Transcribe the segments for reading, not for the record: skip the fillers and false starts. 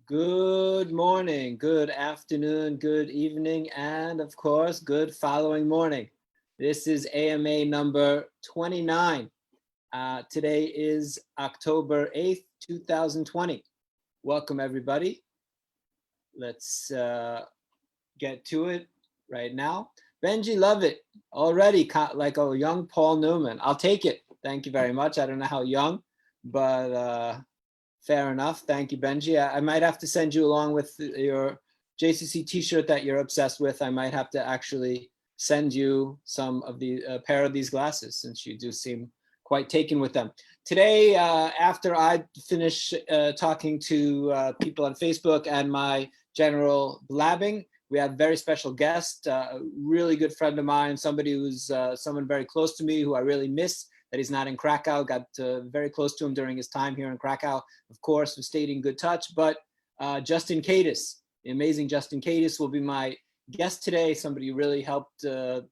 Good morning, good afternoon, good evening, and of course, good following morning. This is AMA number 29. Today is October 8th, 2020. Welcome, everybody. Let's get to it right now. Benji, love it. Already like a young Paul Newman. I'll take it. Thank you very much. I don't know how young, but fair enough. Thank you, Benji. I might have to send you along with your JCC t-shirt that you're obsessed with. I might have to actually send you some of the pair of these glasses since you do seem quite taken with them. Today, after I finish talking to people on Facebook and my general blabbing, we have a very special guest, a really good friend of mine, somebody who's someone very close to me who I really miss. That he's not in Krakow, got very close to him during his time here in Krakow. Of course, we stayed in good touch, but Justin Kadis, the amazing Justin Kadis will be my guest today, somebody who really helped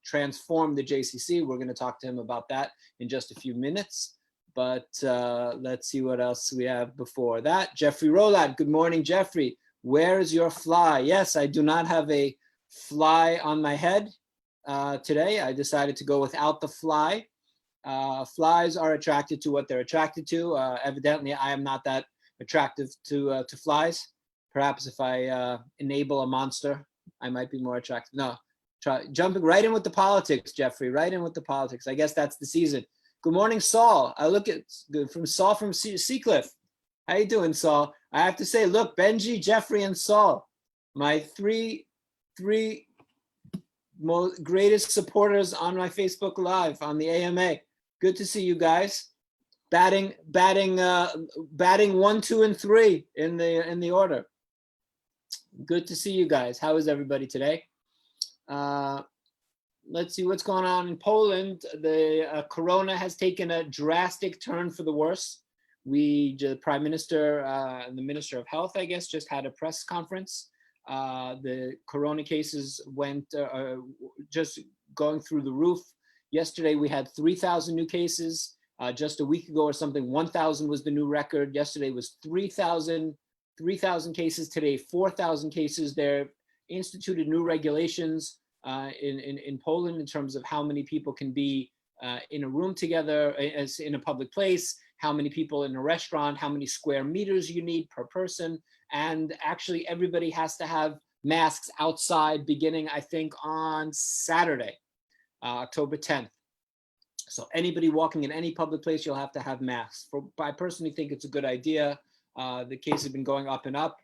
transform the JCC. We're gonna talk to him about that in just a few minutes, but let's see what else we have before that. Jeffrey Rolad, good morning, Jeffrey. Where is your fly? Yes, I do not have a fly on my head today. I decided to go without the fly. Flies are attracted to what they're attracted to. Evidently, I am not that attractive to flies. Perhaps if I enable a monster, I might be more attractive. No, jumping right in with the politics, Jeffrey, right in with the politics. I guess that's the season. Good morning, Saul. I look at from Saul from Seacliff. How you doing, Saul? I have to say, look, Benji, Jeffrey, and Saul, my three most greatest supporters on my Facebook Live on the AMA. Good to see you guys. Batting 1, 2, and 3 in the order. Good to see you guys. How is everybody today? Let's see what's going on in Poland. The corona has taken a drastic turn for the worse. The Prime Minister and the Minister of Health, I guess, just had a press conference. The corona cases went just going through the roof. Yesterday, we had 3,000 new cases. Just a week ago or something, 1,000 was the new record. Yesterday was 3,000 cases. Today, 4,000 cases. They've instituted new regulations in Poland in terms of how many people can be in a room together as in a public place, how many people in a restaurant, how many square meters you need per person. And actually, everybody has to have masks outside beginning, I think, on Saturday. October 10th. So anybody walking in any public place, you'll have to have masks. I personally think it's a good idea. The cases have been going up and up.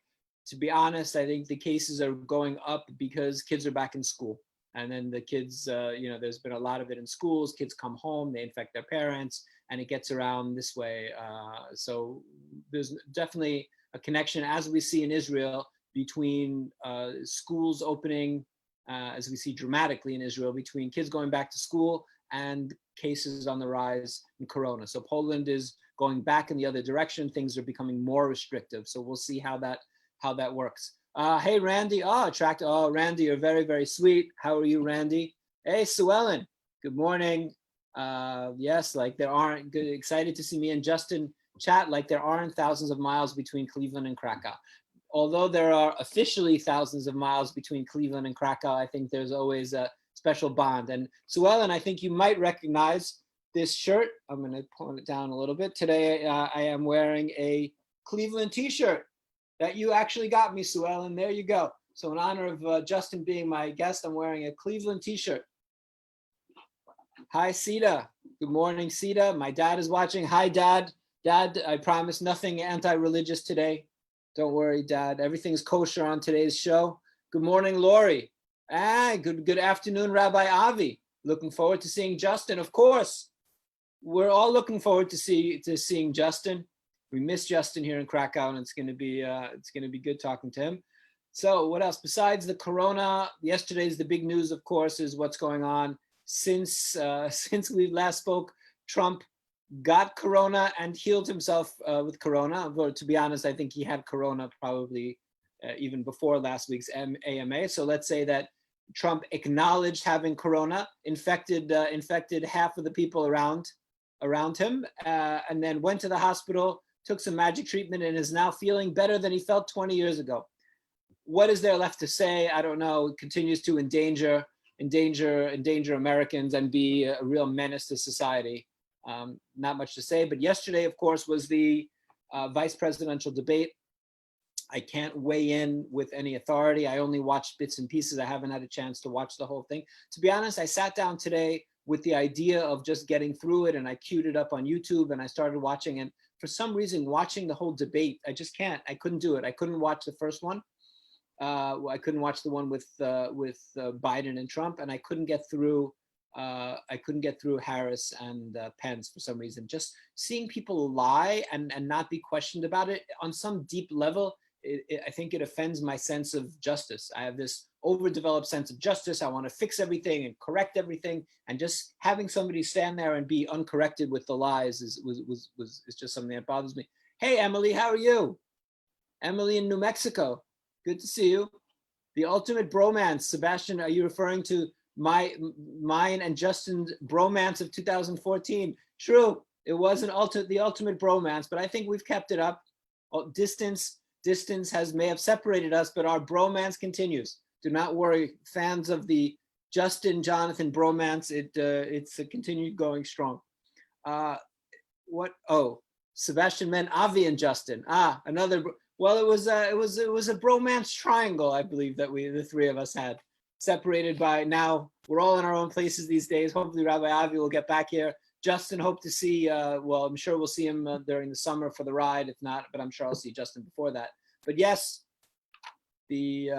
To be honest, I think the cases are going up because kids are back in school. And then the kids, there's been a lot of it in schools. Kids come home, they infect their parents, and it gets around this way. So there's definitely a connection, as we see in Israel, between schools opening, as we see dramatically in Israel, between kids going back to school and cases on the rise in corona. So Poland is going back in the other direction. Things are becoming more restrictive. So we'll see how that works. Hey, Randy. Oh, Randy, you're very, very sweet. How are you, Randy? Hey, Sue Ellen. Good morning. Yes, like there aren't good. Excited to see me and Justin chat. Like there aren't thousands of miles between Cleveland and Krakow. Although there are officially thousands of miles between Cleveland and Krakow, I think there's always a special bond. And Sue Ellen, I think you might recognize this shirt. I'm going to pull it down a little bit. Today, I am wearing a Cleveland t-shirt that you actually got me, Sue Ellen. There you go. So in honor of Justin being my guest, I'm wearing a Cleveland t-shirt. Hi, Sita. Good morning, Sita. My dad is watching. Hi, Dad. Dad, I promise nothing anti-religious today. Don't worry, Dad. Everything's kosher on today's show. Good morning, Lori. Good afternoon, Rabbi Avi. Looking forward to seeing Justin, of course. We're all looking forward to seeing Justin. We miss Justin here in Krakow, and it's going to be good talking to him. So, what else besides the corona? Yesterday's the big news, of course, is what's going on since we last spoke. Trump got corona and healed himself with corona. But to be honest, I think he had corona probably even before last week's AMA. So let's say that Trump acknowledged having corona, infected half of the people around him, and then went to the hospital took some magic treatment and is now feeling better than he felt 20 years ago. What is there left to say? I don't know. It continues to endanger Americans and be a real menace to society. Not much to say, but yesterday, of course, was the vice presidential debate. I can't weigh in with any authority. I only watched bits and pieces. I haven't had a chance to watch the whole thing. To be honest, I sat down today with the idea of just getting through it, and I queued it up on YouTube and I started watching, and for some reason, watching the whole debate, I just can't. I couldn't do it. I couldn't watch the first one. I couldn't watch the one with Biden and Trump, and I couldn't get through Harris and Pence for some reason. Just seeing people lie and not be questioned about it on some deep level, I think it offends my sense of justice. I have this overdeveloped sense of justice. I want to fix everything and correct everything, and just having somebody stand there and be uncorrected with the lies is just something that bothers me. Hey, Emily, how are you? Emily in New Mexico. Good to see you. The ultimate bromance. Sebastian, are you referring to mine and Justin's bromance of 2014? True, it was the ultimate bromance, but I think we've kept it up. Distance may have separated us, but our bromance continues. Do not worry, fans of the Justin Jonathan bromance. It's continued going strong. Sebastian meant Avi and Justin. Another. Well, it was a bromance triangle, I believe, that the three of us had, separated by, now we're all in our own places these days. Hopefully Rabbi Avi will get back here. Justin, hope to see, well, I'm sure we'll see him during the summer for the ride. If not, but I'm sure I'll see Justin before that. But yes, the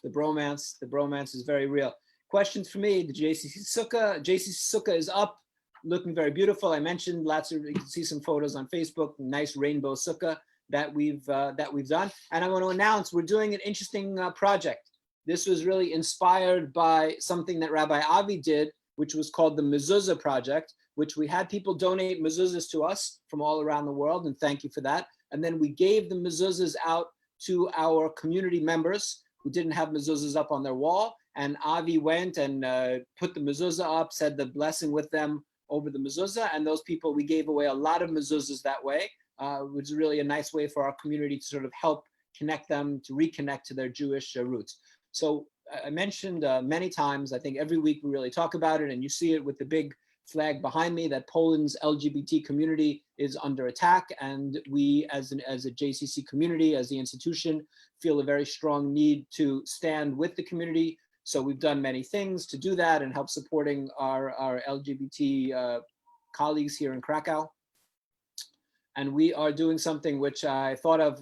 bromance is very real. Questions for me, the JCC Sukkah is up, looking very beautiful. I mentioned you can see some photos on Facebook, nice rainbow sukkah that we've done. And I want to announce we're doing an interesting project. This was really inspired by something that Rabbi Avi did, which was called the Mezuzah Project, which we had people donate mezuzahs to us from all around the world, and thank you for that. And then we gave the mezuzahs out to our community members who didn't have mezuzahs up on their wall. And Avi went and put the mezuzah up, said the blessing with them over the mezuzah, and those people, we gave away a lot of mezuzahs that way. Which is really a nice way for our community to sort of help connect them, to reconnect to their Jewish roots. So I mentioned many times, I think every week we really talk about it, and you see it with the big flag behind me, that Poland's LGBT community is under attack, and we as a JCC community, as the institution, feel a very strong need to stand with the community. So we've done many things to do that and help supporting our LGBT colleagues here in Krakow. And we are doing something which I thought of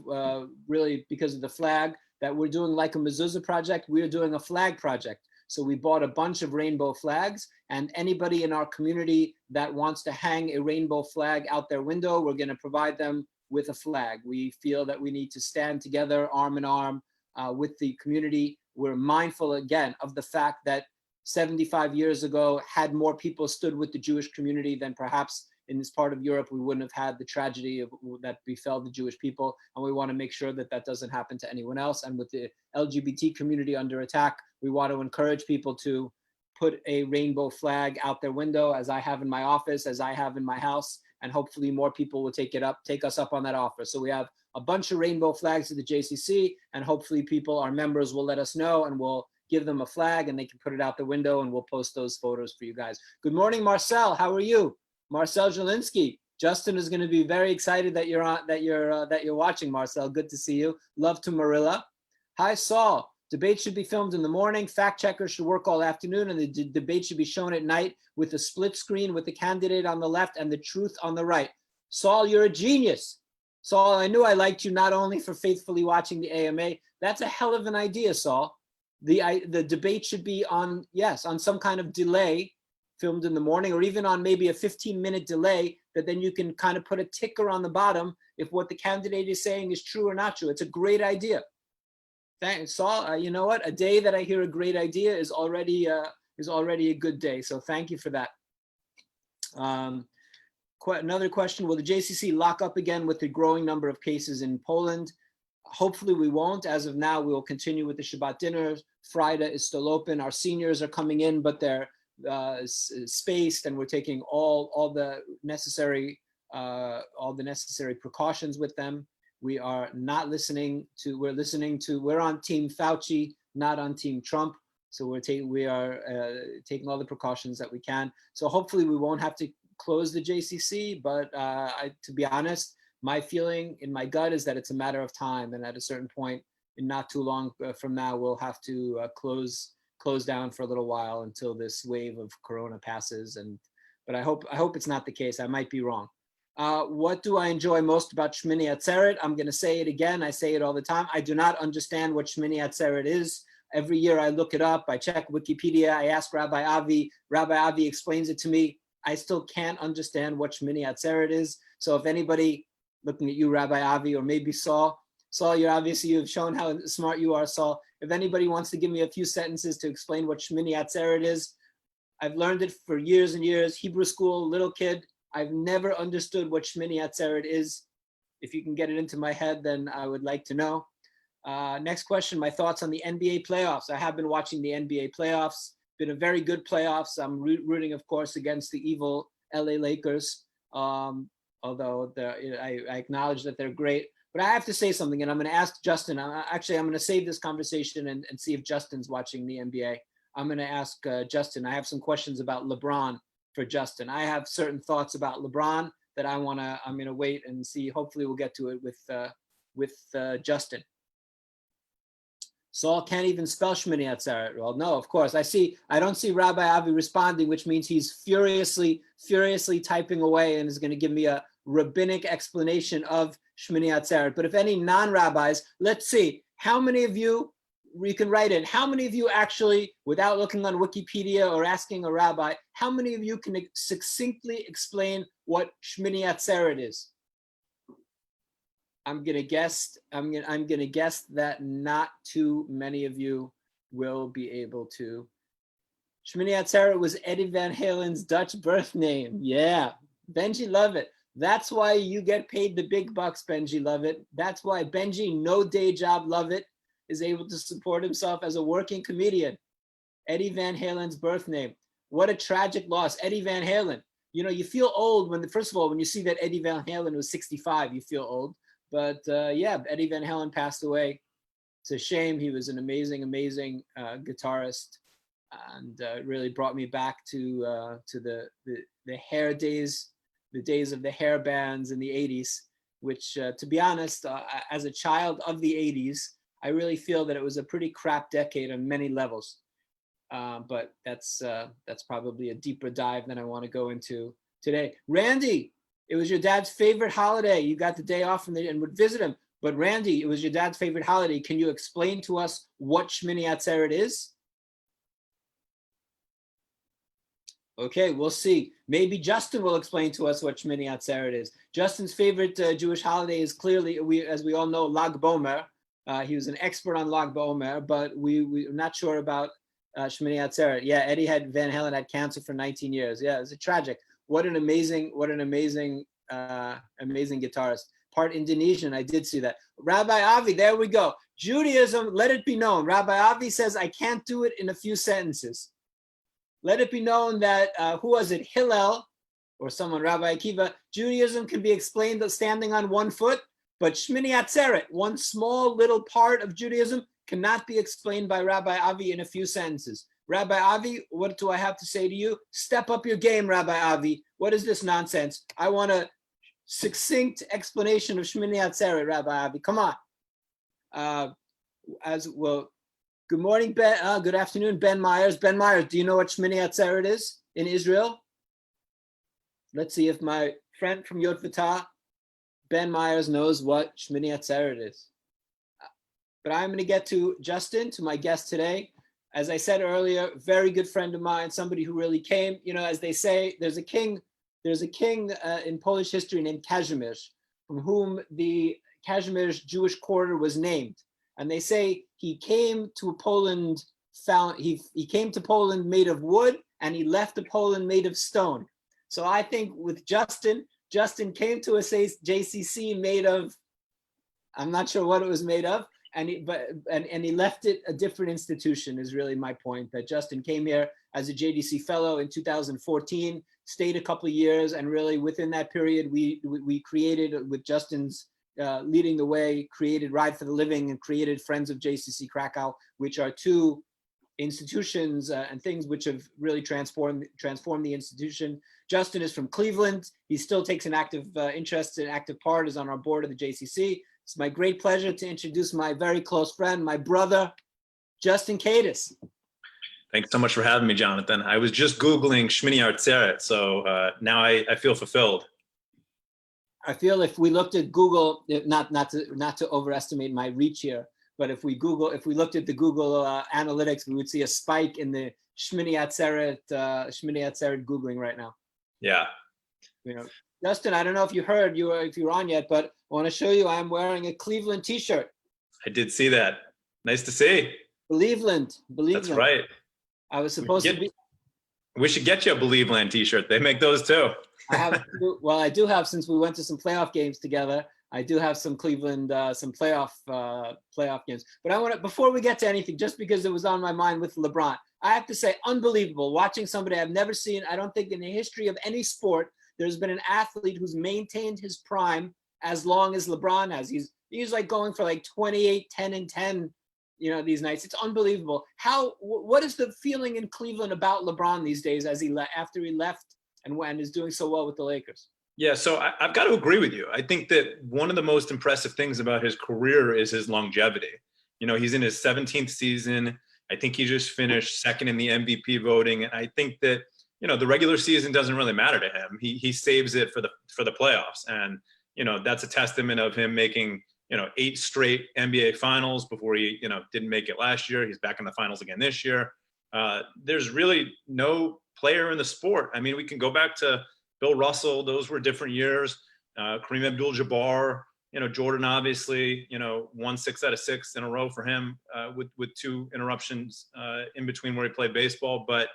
really because of the flag, that we're doing like a mezuzah project. We're doing a flag project. So we bought a bunch of rainbow flags, and anybody in our community that wants to hang a rainbow flag out their window, we're going to provide them with a flag. We feel that we need to stand together arm in arm with the community. We're mindful again of the fact that 75 years ago, had more people stood with the Jewish community than perhaps in this part of Europe, we wouldn't have had the tragedy that befell the Jewish people. And we want to make sure that that doesn't happen to anyone else. And with the LGBT community under attack, we want to encourage people to put a rainbow flag out their window, as I have in my office, as I have in my house, and hopefully more people will take us up on that offer. So we have a bunch of rainbow flags at the JCC, and hopefully our members will let us know, and we'll give them a flag and they can put it out the window, and we'll post those photos for you guys. Good morning, Marcel. How are you? Marcel Zielinski. Justin is going to be very excited that you're watching, Marcel. Good to see you. Love to Marilla. Hi, Saul. Debate should be filmed in the morning. Fact checkers should work all afternoon, and the debate should be shown at night with a split screen with the candidate on the left and the truth on the right. Saul, you're a genius. Saul, I knew I liked you not only for faithfully watching the AMA. That's a hell of an idea, Saul. The debate should be on some kind of delay, filmed in the morning, or even on maybe a 15-minute delay, that then you can kind of put a ticker on the bottom if what the candidate is saying is true or not true. It's a great idea. Thanks, Saul. You know what? A day that I hear a great idea is already a good day. So thank you for that. Another question: will the JCC lock up again with the growing number of cases in Poland? Hopefully we won't. As of now, we will continue with the Shabbat dinners. Friday is still open. Our seniors are coming in, but they're spaced, and we're taking all the necessary all the necessary precautions with them. We are not listening to, we're on Team Fauci, not on Team Trump. So we are taking all the precautions that we can. So hopefully we won't have to close the JCC, but to be honest, my feeling in my gut is that it's a matter of time. And at a certain point, and not too long from now, we'll have to close down for a little while until this wave of Corona passes. But I hope it's not the case. I might be wrong. What do I enjoy most about Szmini Aceret? I'm going to say it again. I say it all the time. I do not understand what Szmini Aceret is. Every year I look it up. I check Wikipedia. I ask Rabbi Avi. Rabbi Avi explains it to me. I still can't understand what Szmini Atzeret is. So if anybody, looking at you, Rabbi Avi, or maybe Saul, you've shown how smart you are, Saul. If anybody wants to give me a few sentences to explain what Szmini Atzeret is, I've learned it for years and years. Hebrew school, little kid. I've never understood what Szmini Atzeret is. If you can get it into my head, then I would like to know. Next question, my thoughts on the NBA playoffs. I have been watching the NBA playoffs. Been a very good playoffs. I'm rooting, of course, against the evil LA Lakers. Although I acknowledge that they're great. But I have to say something, and I'm going to ask Justin. I'm going to save this conversation and see if Justin's watching the NBA. I'm going to ask Justin. I have some questions about LeBron for Justin. I have certain thoughts about LeBron that I'm going to wait and see. Hopefully we'll get to it with Justin. Saul can't even spell Szmini Atzeret. Well, no, of course. I don't see Rabbi Avi responding, which means he's furiously typing away and is going to give me a rabbinic explanation of Szmini Atzeret. But if any non-rabbis, let's see, how many of you can write in, how many of you actually, without looking on Wikipedia or asking a rabbi, how many of you can succinctly explain what Szmini Atzeret is? I'm gonna guess that not too many of you will be able to. Szmini Atzeret was Eddie Van Halen's Dutch birth name. Yeah, Benji Lovett. That's why you get paid the big bucks, Benji Lovett. That's why Benji, no day job Lovett, is able to support himself as a working comedian. Eddie Van Halen's birth name. What a tragic loss. Eddie Van Halen. You know, you feel old first of all, when you see that Eddie Van Halen was 65, you feel old. But yeah, Eddie Van Halen passed away. It's a shame. He was an amazing guitarist, and really brought me back to the hair days, the days of the hair bands in the 80s, which to be honest, as a child of the 80s, I really feel that it was a pretty crap decade on many levels. But that's probably a deeper dive than I want to go into today. Randy, it was your dad's favorite holiday. You got the day off and would visit him. But Randy, it was your dad's favorite holiday. Can you explain to us what Szmini Atzeret is? Okay, we'll see. Maybe Justin will explain to us what Szmini Atzeret is. Justin's favorite Jewish holiday is clearly, as we all know, Lag BaOmer. He was an expert on Lag BaOmer, but we're not sure about Szmini Atzeret. Yeah, Eddie Van Halen had cancer for 19 years. Yeah, it's tragic. What an amazing guitarist. Part Indonesian, I did see that. Rabbi Avi, there we go. Judaism, let it be known. Rabbi Avi says, I can't do it in a few sentences. Let it be known that, who was it, Hillel, or someone, Rabbi Akiva, Judaism can be explained standing on one foot, but Szmini Atzeret, one small little part of Judaism, cannot be explained by Rabbi Avi in a few sentences. Rabbi Avi, what do I have to say to you? Step up your game, Rabbi Avi. What is this nonsense? I want a succinct explanation of Szmini Atzeret, Rabbi Avi. Come on. As well, good morning, Ben. Good afternoon, Ben Myers. Ben Myers, do you know what Szmini Atzeret is in Israel? Let's see if my friend from Yod Vatah, Ben Myers, knows what Szmini Atzeret is. But I'm going to get to Justin, to my guest today. As I said earlier, very good friend of mine, somebody who really came, you know, as they say, there's a king in Polish history named Kazimierz, from whom the Kazimierz Jewish quarter was named. And they say he came to Poland, he came to Poland made of wood, and he left to Poland made of stone. So I think with Justin came to a JCC made of, I'm not sure what it was made of, and he left it a different institution is really my point, that Justin came here as a JDC fellow in 2014, stayed a couple of years, and really within that period, we created, with Justin's leading the way, created Ride for the Living and created Friends of JCC Krakow, which are two institutions and things which have really transformed the institution. Justin is from Cleveland. He still takes an active interest and active part, is on our board of the JCC. It's my great pleasure to introduce my very close friend, my brother, Justin Kadis. Thanks so much for having me, Jonathan. I was just Googling Szmini Aceret, so now I feel fulfilled. I feel if we looked at Google, not to overestimate my reach here, but if we looked at the Google analytics, we would see a spike in the Szmini Aceret Googling right now. Yeah. You know, Justin, I don't know if you heard, if you were on yet, but I want to show you I'm wearing a Cleveland t-shirt. I did see that. Nice to see. Believeland. That's right. I was supposed to be. We should get you a Believeland t-shirt. They make those too. I do have, since we went to some playoff games together, I do have some Cleveland, some playoff games. But I want to, before we get to anything, just because it was on my mind with LeBron, I have to say, unbelievable. Watching somebody I've never seen, I don't think in the history of any sport, there's been an athlete who's maintained his prime as long as LeBron has. He's like going for like 28, 10 and 10, you know, these nights. It's unbelievable. What is the feeling in Cleveland about LeBron these days after he left and is doing so well with the Lakers? Yeah, so I've got to agree with you. I think that one of the most impressive things about his career is his longevity. You know, he's in his 17th season. I think he just finished second in the MVP voting. And I think that, you know, the regular season doesn't really matter to him. He saves it for the playoffs. And, you know, that's a testament of him making, you know, 8 straight NBA finals before he, you know, didn't make it last year. He's back in the finals again this year. There's really no player in the sport. I mean, we can go back to Bill Russell. Those were different years. Kareem Abdul-Jabbar, you know, Jordan, obviously, you know, won 6 out of 6 in a row for him with 2 interruptions in between where he played baseball. But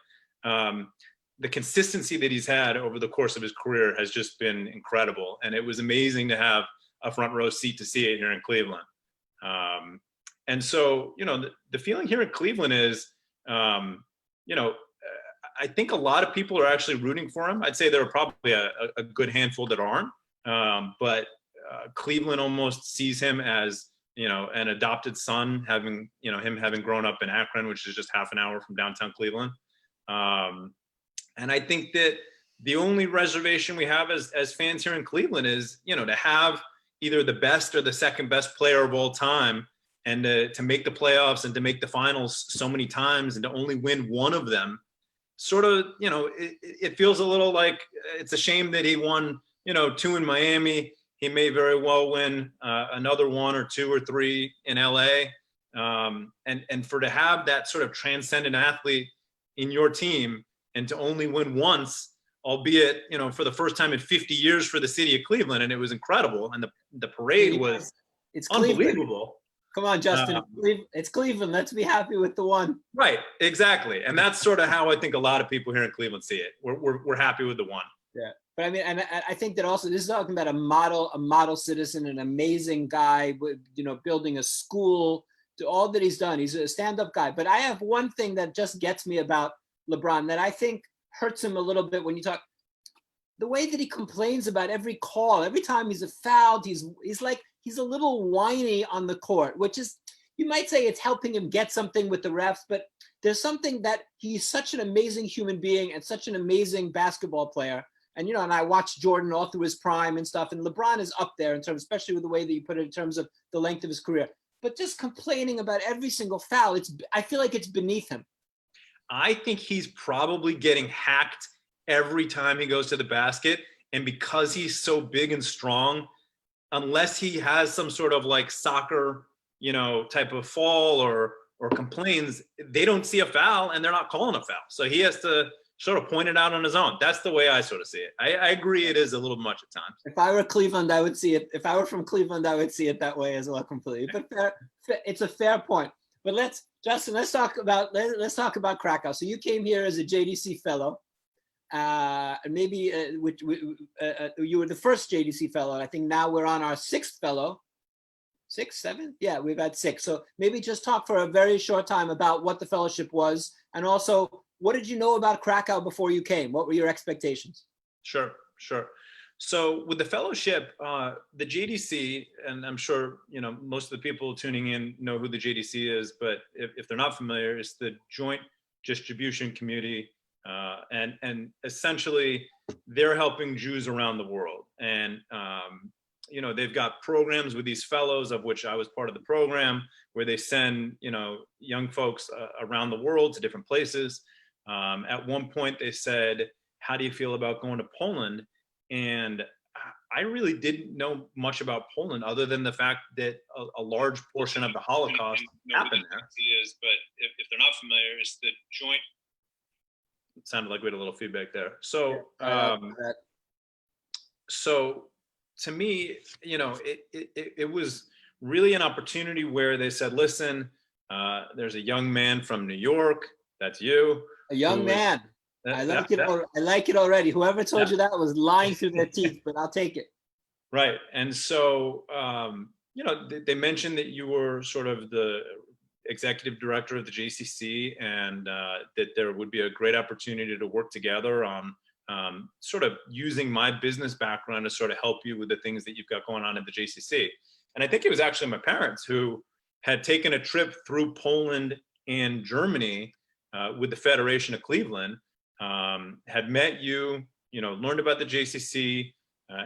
the consistency that he's had over the course of his career has just been incredible. And it was amazing to have a front row seat to see it here in Cleveland. And so, you know, the feeling here in Cleveland is, you know, I think a lot of people are actually rooting for him. I'd say there are probably a good handful that aren't, but Cleveland almost sees him as, you know, an adopted son, having grown up in Akron, which is just half an hour from downtown Cleveland. And I think that the only reservation we have as fans here in Cleveland is, you know, to have either the best or the second best player of all time, and to make the playoffs and to make the finals so many times and to only win one of them. Sort of, you know, it feels a little like it's a shame that he won, you know, 2 in Miami. He may very well win another 1 or 2 or 3 in LA. And for to have that sort of transcendent athlete in your team and to only win once, albeit, you know, for the first time in 50 years for the city of Cleveland, and it was incredible. And the parade was unbelievable. Come on, Justin. It's Cleveland. Let's be happy with the one. Right, exactly. And that's sort of how I think a lot of people here in Cleveland see it. We're happy with the one. Yeah. But I mean, and I think that also this is talking about a model citizen, an amazing guy, with, you know, building a school, to all that he's done. He's a stand-up guy. But I have one thing that just gets me about LeBron that I think hurts him a little bit when you talk. The way that he complains about every call, every time he's fouled, he's a little whiny on the court, which is, you might say it's helping him get something with the refs, but there's something that he's such an amazing human being and such an amazing basketball player. And, you know, and I watched Jordan all through his prime and stuff, and LeBron is up there in terms, especially with the way that you put it in terms of the length of his career. But just complaining about every single foul, I feel like it's beneath him. I think he's probably getting hacked every time he goes to the basket. And because he's so big and strong, unless he has some sort of like soccer, you know, type of fall or complains, they don't see a foul and they're not calling a foul. So he has to sort of point it out on his own. That's the way I sort of see it. I agree it is a little much at times. If I were Cleveland, I would see it. If I were from Cleveland, I would see it that way as well completely. But it's a fair point. But Justin, let's talk about Krakow. So you came here as a JDC fellow. Maybe you were the first JDC fellow. I think now we're on our 6th fellow. 6, 7? Yeah, we've had 6. So maybe just talk for a very short time about what the fellowship was, and also what did you know about Krakow before you came? What were your expectations? Sure. So with the fellowship, the JDC, and I'm sure, most of the people tuning in know who the JDC is, but if they're not familiar, it's the Joint Distribution Community. And essentially they're helping Jews around the world. And, they've got programs with these fellows, of which I was part of the program, where they send, young folks around the world to different places. At one point they said, how do you feel about going to Poland? And I really didn't know much about Poland other than the fact that a large portion of the Holocaust happened there. But if they're not familiar, it's the joint. It sounded like we had a little feedback there. So, so to me, it was really an opportunity where they said, listen, there's a young man from New York. That's you. A young man. I like it already. Whoever told you that was lying through their teeth, but I'll take it. Right. And so, they mentioned that you were sort of the executive director of the JCC, and that there would be a great opportunity to work together on sort of using my business background to sort of help you with the things that you've got going on at the JCC. And I think it was actually my parents who had taken a trip through Poland and Germany with the Federation of Cleveland, had met you, learned about the JCC,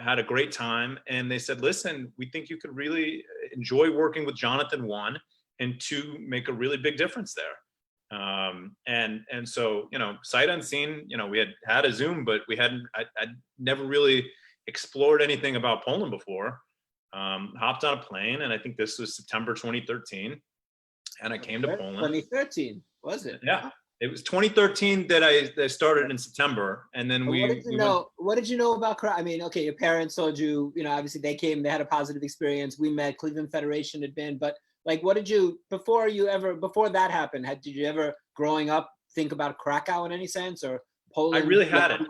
had a great time. And they said, listen, we think you could really enjoy working with Jonathan, one, and two, make a really big difference there. And so, sight unseen, we had a Zoom, but I'd never really explored anything about Poland before. Hopped on a plane, and I think this was September 2013. And I came to Poland. 2013, was it? Yeah. It was 2013 that I started in September, and then what did you know about Krakow? I mean, okay, your parents told you, obviously they came, they had a positive experience. We met, Cleveland Federation had been, but like, what did you, before that happened, did you ever growing up think about Krakow in any sense, or Poland? I really hadn't.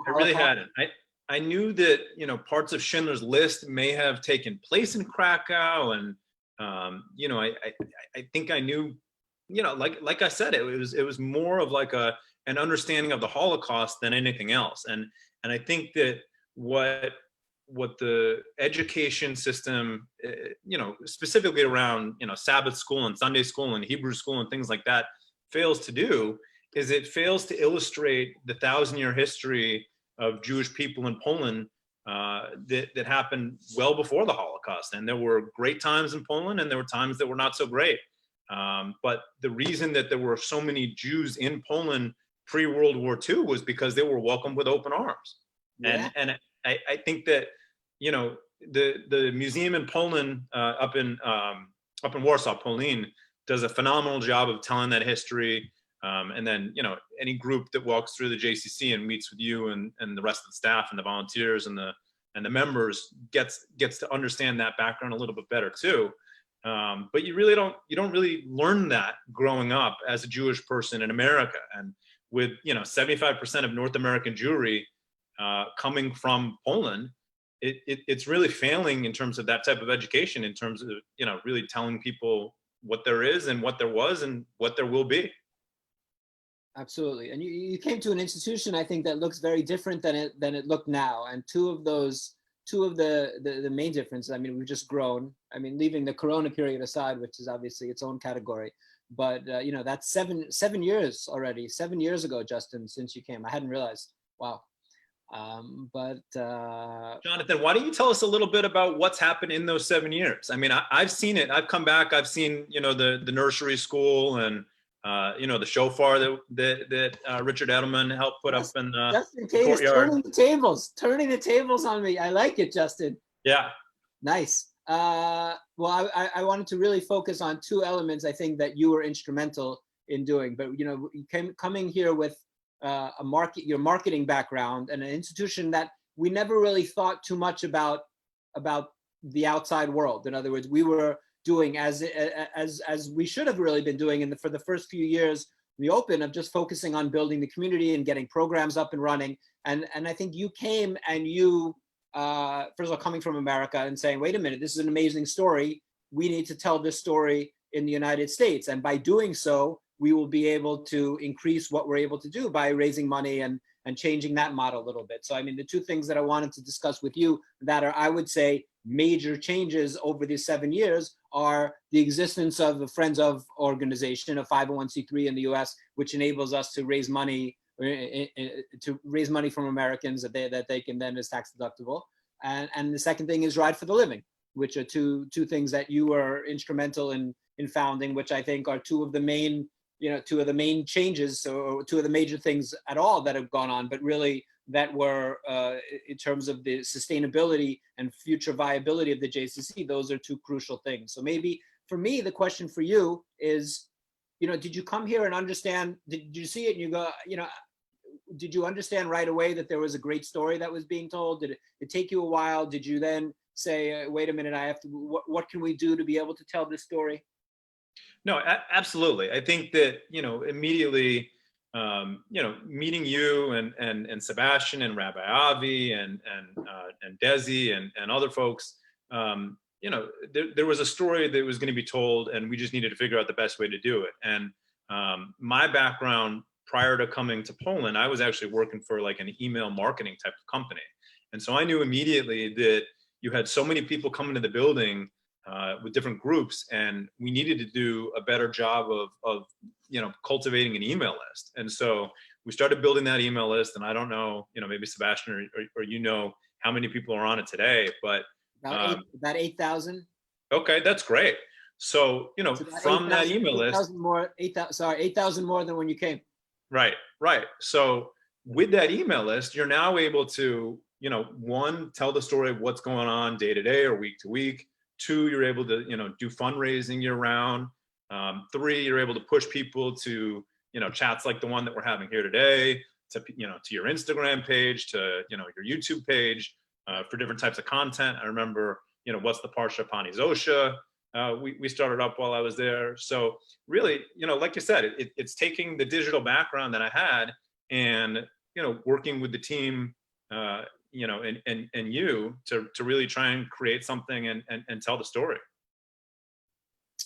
I knew that, parts of Schindler's List may have taken place in Krakow, and I think I knew, like I said, it was more of like an understanding of the Holocaust than anything else. And I think that what the education system, specifically around, Sabbath school and Sunday school and Hebrew school and things like that, fails to do is it fails to illustrate the 1,000-year history of Jewish people in Poland that happened well before the Holocaust. And there were great times in Poland, and there were times that were not so great. But the reason that there were so many Jews in Poland pre-World War II was because they were welcomed with open arms. Yeah. And I think that, the museum in Poland, up in Warsaw, Poland, does a phenomenal job of telling that history. And then, any group that walks through the JCC and meets with you and the rest of the staff and the volunteers and the members gets to understand that background a little bit better too. But you don't really learn that growing up as a Jewish person in America. And with 75% of North American Jewry coming from Poland, it's really failing in terms of that type of education, in terms of really telling people what there is and what there was and what there will be. Absolutely. And you came to an institution, I think, that looks very different than it looked now. And two of the main differences, I mean, we've just grown. I mean, leaving the Corona period aside, which is obviously its own category, but that's 7 years already. 7 years ago, Justin, since you came. I hadn't realized. Wow. Jonathan, why don't you tell us a little bit about what's happened in those 7 years? I mean, I've seen it. I've come back. I've seen the nursery school and the shofar that Richard Edelman helped put up in the Justin Kadis turning the tables on me. I like it, Justin. Yeah. Nice. Well, I wanted to really focus on two elements I think that you were instrumental in doing. But coming here with your marketing background and an institution that we never really thought too much about the outside world. In other words, we were doing as we should have really been doing for the first few years we opened, of just focusing on building the community and getting programs up and running. And I think you came and you first of all, coming from America and saying, wait a minute, this is an amazing story. We need to tell this story in the United States. And by doing so, we will be able to increase what we're able to do by raising money and changing that model a little bit. So, I mean, the two things that I wanted to discuss with you that are, I would say, major changes over these 7 years are the existence of the Friends of organization, a 501c3 in the US, which enables us to raise money from Americans that they can then is tax deductible. And the second thing is Ride for the Living, which are two things that you were instrumental in founding, which I think are two of the main changes, or two of the major things at all that have gone on, but really that were in terms of the sustainability and future viability of the JCC, those are two crucial things. So maybe for me, the question for you is, did you come here and understand, did you see it and you go, did you understand right away that there was a great story that was being told? Did it take you a while? Did you then say, wait a minute, what can we do to be able to tell this story? No, absolutely. I think that, immediately, meeting you and Sebastian and Rabbi Avi and Desi and other folks, there was a story that was going to be told, and we just needed to figure out the best way to do it. And my background prior to coming to Poland, I was actually working for like an email marketing type of company. And so I knew immediately that you had so many people coming to the building with different groups, and we needed to do a better job of cultivating an email list. And so we started building that email list, and I don't know, maybe Sebastian or how many people are on it today, but about 8,000. Okay, that's great. So from that email list, 8,000 more than when you came. Right. So with that email list, you're now able to, one, tell the story of what's going on day to day or week to week. Two, you're able to, do fundraising year round. Three, you're able to push people to, chats like the one that we're having here today, to your Instagram page, to, your YouTube page, for different types of content. I remember, what's the Parsha Pani Zosha? We started up while I was there. So really, like you said, it's taking the digital background that I had and, working with the team, and you to really try and create something and tell the story.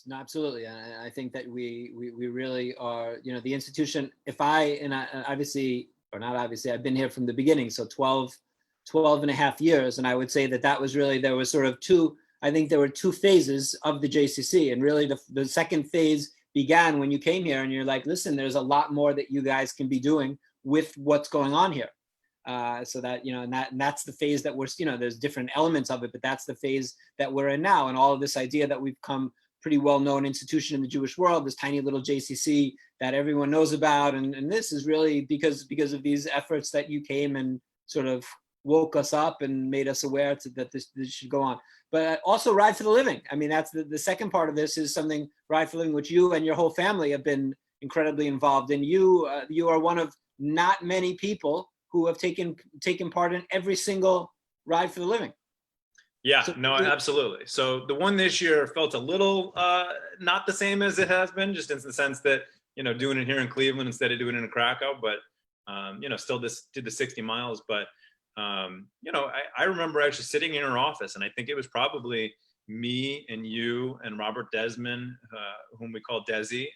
No, absolutely. And I think that we really are, the institution, obviously, or not obviously, I've been here from the beginning. So 12 and a half years. And I would say that was really, there was sort of there were two phases of the JCC, and really the second phase began when you came here and you're like, listen, there's a lot more that you guys can be doing with what's going on here. So that, and that's the phase that we're, there's different elements of it, but that's the phase that we're in now. And all of this idea that we've become pretty well-known institution in the Jewish world, this tiny little JCC that everyone knows about. And this is really because of these efforts that you came and sort of woke us up and made us aware that this should go on. But also Ride for the Living. I mean, that's the second part of this is something, Ride for the Living, which you and your whole family have been incredibly involved in. You are one of not many people who have taken part in every single Ride for the Living. Yeah, absolutely. So the one this year felt a little not the same as it has been, just in the sense that, doing it here in Cleveland instead of doing it in Krakow, but, still did the 60 miles. But I remember actually sitting in her office, and I think it was probably me and you and Robert Desmond, whom we call Desi,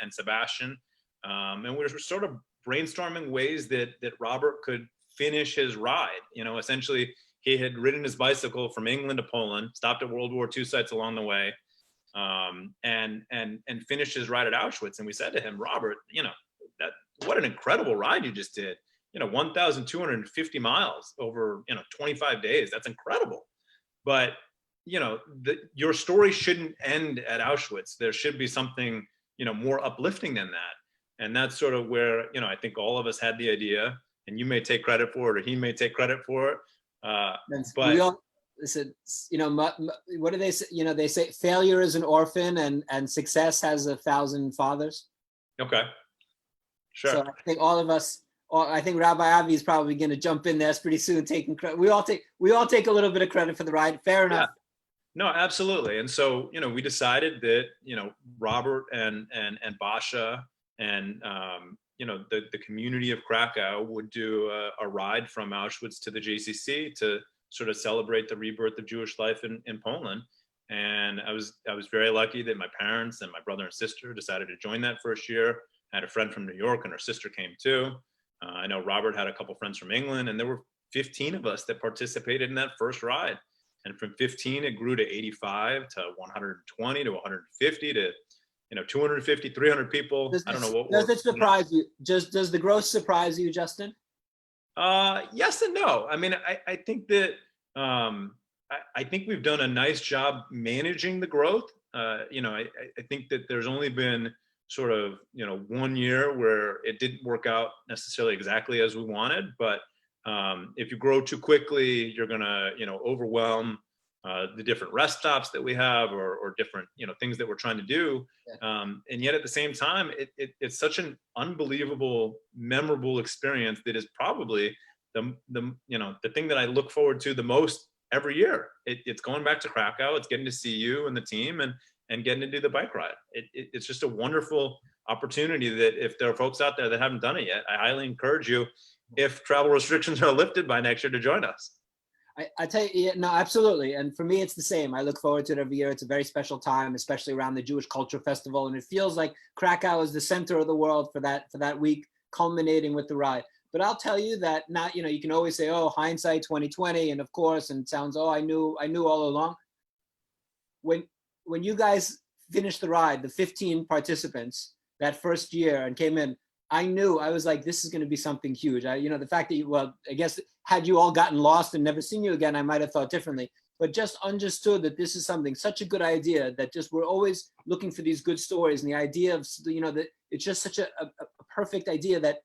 and Sebastian. And we were sort of brainstorming ways that Robert could finish his ride. Essentially, he had ridden his bicycle from England to Poland, stopped at World War II sites along the way, and finished his ride at Auschwitz. And we said to him, Robert, what an incredible ride you just did. 1,250 miles over 25 days. That's incredible. But your story shouldn't end at Auschwitz. There should be something more uplifting than that. And that's sort of where I think all of us had the idea, and you may take credit for it, or he may take credit for it. But we all listen. What do they say? They say failure is an orphan, and success has 1,000 fathers. Okay, sure. So I think all of us. I think Rabbi Avi is probably going to jump in there pretty soon, taking credit. We all take a little bit of credit for the ride. Fair enough. Yeah. No, absolutely. And so, we decided that, Robert and Basha and, the community of Krakow would do a ride from Auschwitz to the JCC to sort of celebrate the rebirth of Jewish life in Poland. And I was very lucky that my parents and my brother and sister decided to join that first year. I had a friend from New York, and her sister came too. I know Robert had a couple friends from England, and there were 15 of us that participated in that first ride. And from 15, it grew to 85 to 120 to 150 to 250, 300 people. I don't know what. Does it surprise you? Does the growth surprise you, Justin? Yes and no. I mean, I think that I think we've done a nice job managing the growth. I think that there's only been sort of 1 year where it didn't work out necessarily exactly as we wanted. But if you grow too quickly, you're gonna overwhelm the different rest stops that we have, or different things that we're trying to do. Yeah. And yet at the same time, it's such an unbelievable, memorable experience that is probably the thing that I look forward to the most every year. It's going back to Krakow. It's getting to see you and the team, and getting to do the bike ride. It's just a wonderful opportunity that if there are folks out there that haven't done it yet, I highly encourage you, if travel restrictions are lifted by next year, to join us. I tell you, yeah, no, absolutely. And for me, it's the same. I look forward to it every year. It's a very special time, especially around the Jewish Culture Festival. And it feels like Krakow is the center of the world for that week, culminating with the ride. But I'll tell you that not, you can always say, oh, hindsight 2020. And of course, and it sounds, oh, I knew all along. When you guys finished the ride, the 15 participants that first year and came in, I was like, this is going to be something huge. The fact that I guess had you all gotten lost and never seen you again, I might have thought differently, but just understood that this is such a good idea, that just we're always looking for these good stories, and the idea of, that it's just such a perfect idea, that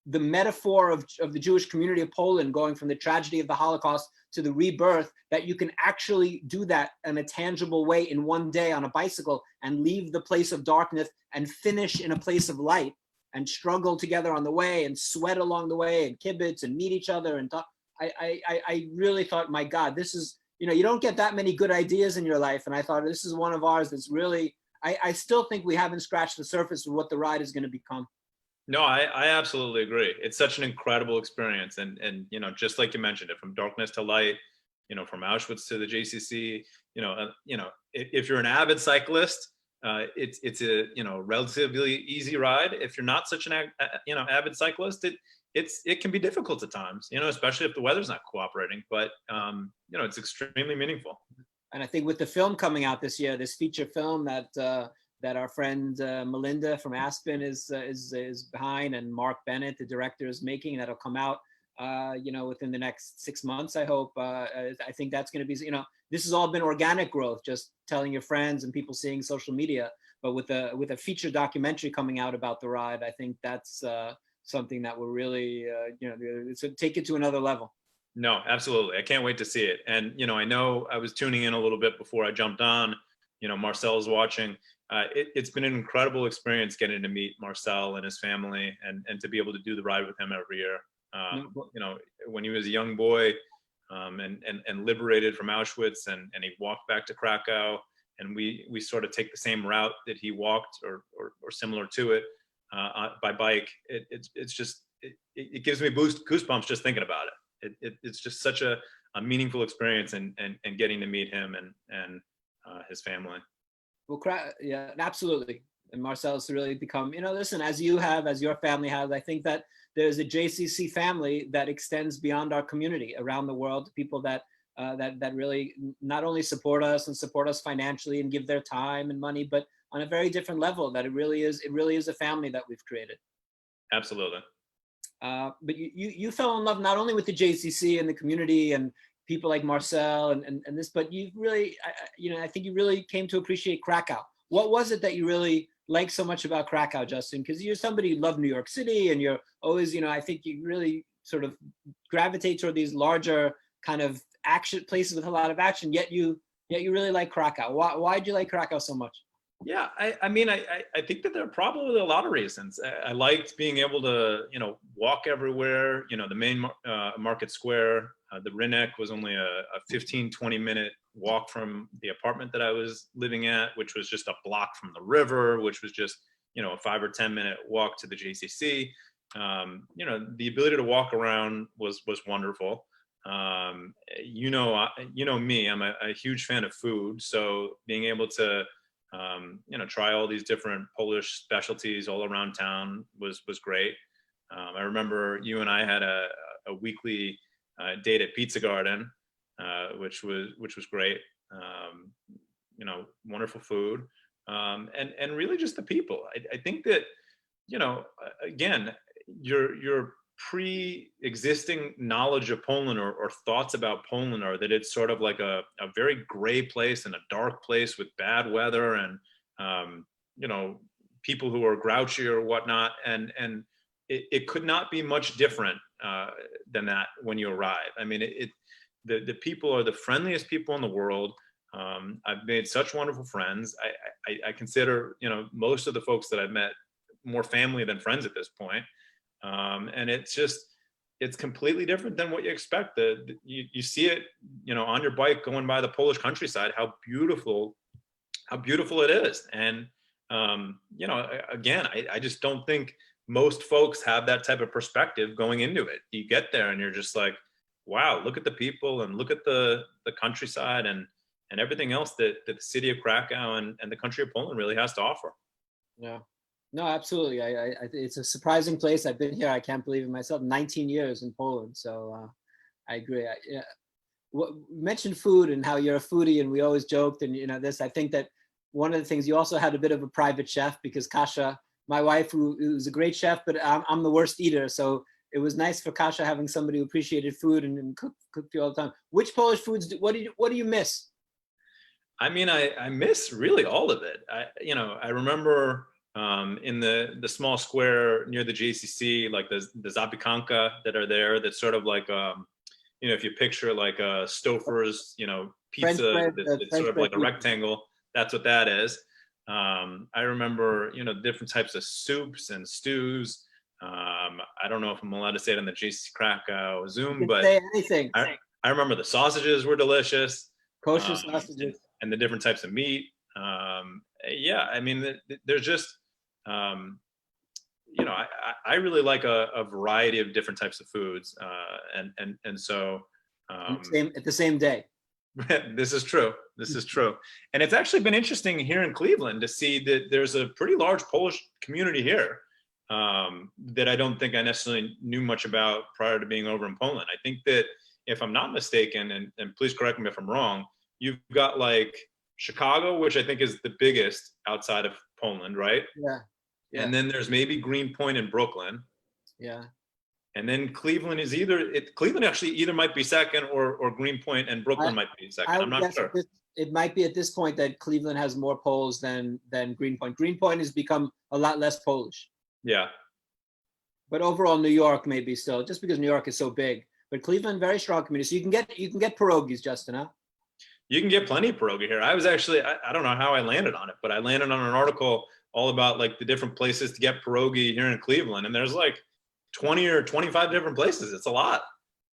the metaphor of the Jewish community of Poland, going from the tragedy of the Holocaust to the rebirth, that you can actually do that in a tangible way in one day on a bicycle, and leave the place of darkness and finish in a place of light, and struggle together on the way, and sweat along the way, and kibitz, and meet each other, and talk. I really thought, my God, this is, you don't get that many good ideas in your life, and I thought this is one of ours that's really, I still think we haven't scratched the surface of what the ride is going to become. No, I absolutely agree. It's such an incredible experience, and just like you mentioned it, from darkness to light, from Auschwitz to the JCC. If you're an avid cyclist, it's a relatively easy ride. If you're not such an avid cyclist, it can be difficult at times, especially if the weather's not cooperating. But it's extremely meaningful. And I think with the film coming out this year, this feature film that our friend Melinda from Aspen is behind, and Mark Bennett, the director, is making, that'll come out within the next 6 months, I hope. I think that's going to be, this has all been organic growth, just telling your friends and people seeing social media. But with a feature documentary coming out about the ride, I think that's something that will really, take it to another level. No, absolutely. I can't wait to see it. And, I know I was tuning in a little bit before I jumped on. Marcel's watching. It's been an incredible experience getting to meet Marcel and his family, and to be able to do the ride with him every year. When he was a young boy, and liberated from Auschwitz, and he walked back to Krakow, and we sort of take the same route that he walked, or similar to it, by bike. It's just, it gives me goosebumps just thinking about it. It's just such a meaningful experience, and getting to meet him and his family. Well, yeah, absolutely. And Marcel's really become, listen, as your family has, I think that there's a JCC family that extends beyond our community around the world, people that really not only support us financially and give their time and money, but on a very different level, that it really is a family that we've created. Absolutely. But you fell in love not only with the JCC and the community and people like Marcel and this, but you really, I think you really came to appreciate Krakow. What was it that you really liked so much about Krakow, Justin? Because you're somebody who loved New York City, and you're always, I think you really sort of gravitate toward these larger kind of action places with a lot of action, yet you really like Krakow. Why did you like Krakow so much? Yeah, I mean, I think that there are probably a lot of reasons. I liked being able to, walk everywhere, the main market square. The Rynek was only a 15-20 minute walk from the apartment that I was living at, which was just a block from the river, which was just, a 5 or 10 minute walk to the JCC. The ability to walk around was wonderful. You know me, I'm a huge fan of food. So being able to, try all these different Polish specialties all around town was great. I remember you and I had a weekly date at Pizza Garden, which was great. Wonderful food, and really just the people. I think that, again, your pre-existing knowledge of Poland or thoughts about Poland are that it's sort of like a very gray place and a dark place with bad weather and people who are grouchy or whatnot, and it could not be much different than that when you arrive. I mean, the people are the friendliest people in the world. I've made such wonderful friends. I consider most of the folks that I've met more family than friends at this point. And it's completely different than what you expect. You see it, on your bike going by the Polish countryside, how beautiful it is. And, again, I just don't think most folks have that type of perspective going into it. You get there and you're just like, wow, look at the people and look at the countryside and everything else that the city of Krakow and the country of Poland really has to offer. Yeah. No, absolutely. It's a surprising place. I've been here, I can't believe it myself, 19 years in Poland. So I agree. You mentioned food and how you're a foodie, and we always joked and this. I think that one of the things, you also had a bit of a private chef, because Kasia, my wife, who's a great chef, but I'm the worst eater. So it was nice for Kasia having somebody who appreciated food and cooked for you all the time. Which Polish foods, what do you miss? I mean, I miss really all of it. I remember in the small square near the JCC, like the zapiekanka that are there, that's sort of like, if you picture like a Stouffer's, pizza, it's sort of like a rectangle, that's what that is. I remember, different types of soups and stews. I don't know if I'm allowed to say it on the JCC Krakow Zoom, but say anything. I remember the sausages were delicious. Kosher sausages. And the different types of meat. Yeah, I mean, there's just, I really like a variety of different types of foods, and so at the same day. This is true. And it's actually been interesting here in Cleveland to see that there's a pretty large Polish community here that I don't think I necessarily knew much about prior to being over in Poland. I think that, if I'm not mistaken, and please correct me if I'm wrong, you've got like Chicago, which I think is the biggest outside of Poland, right? Yeah. And then there's maybe Greenpoint in Brooklyn. Yeah. And then Cleveland is Cleveland actually either might be second or Greenpoint and Brooklyn might be second. I'm not sure. It might be at this point that Cleveland has more Poles than Greenpoint. Greenpoint has become a lot less Polish. Yeah. But overall, New York maybe still, just because New York is so big. But Cleveland, very strong community. So you can get pierogies, Justin, huh? You can get plenty of pierogi here. I was actually, I don't know how I landed on it, but I landed on an article all about like the different places to get pierogi here in Cleveland. And there's like 20 or 25 different places. It's a lot.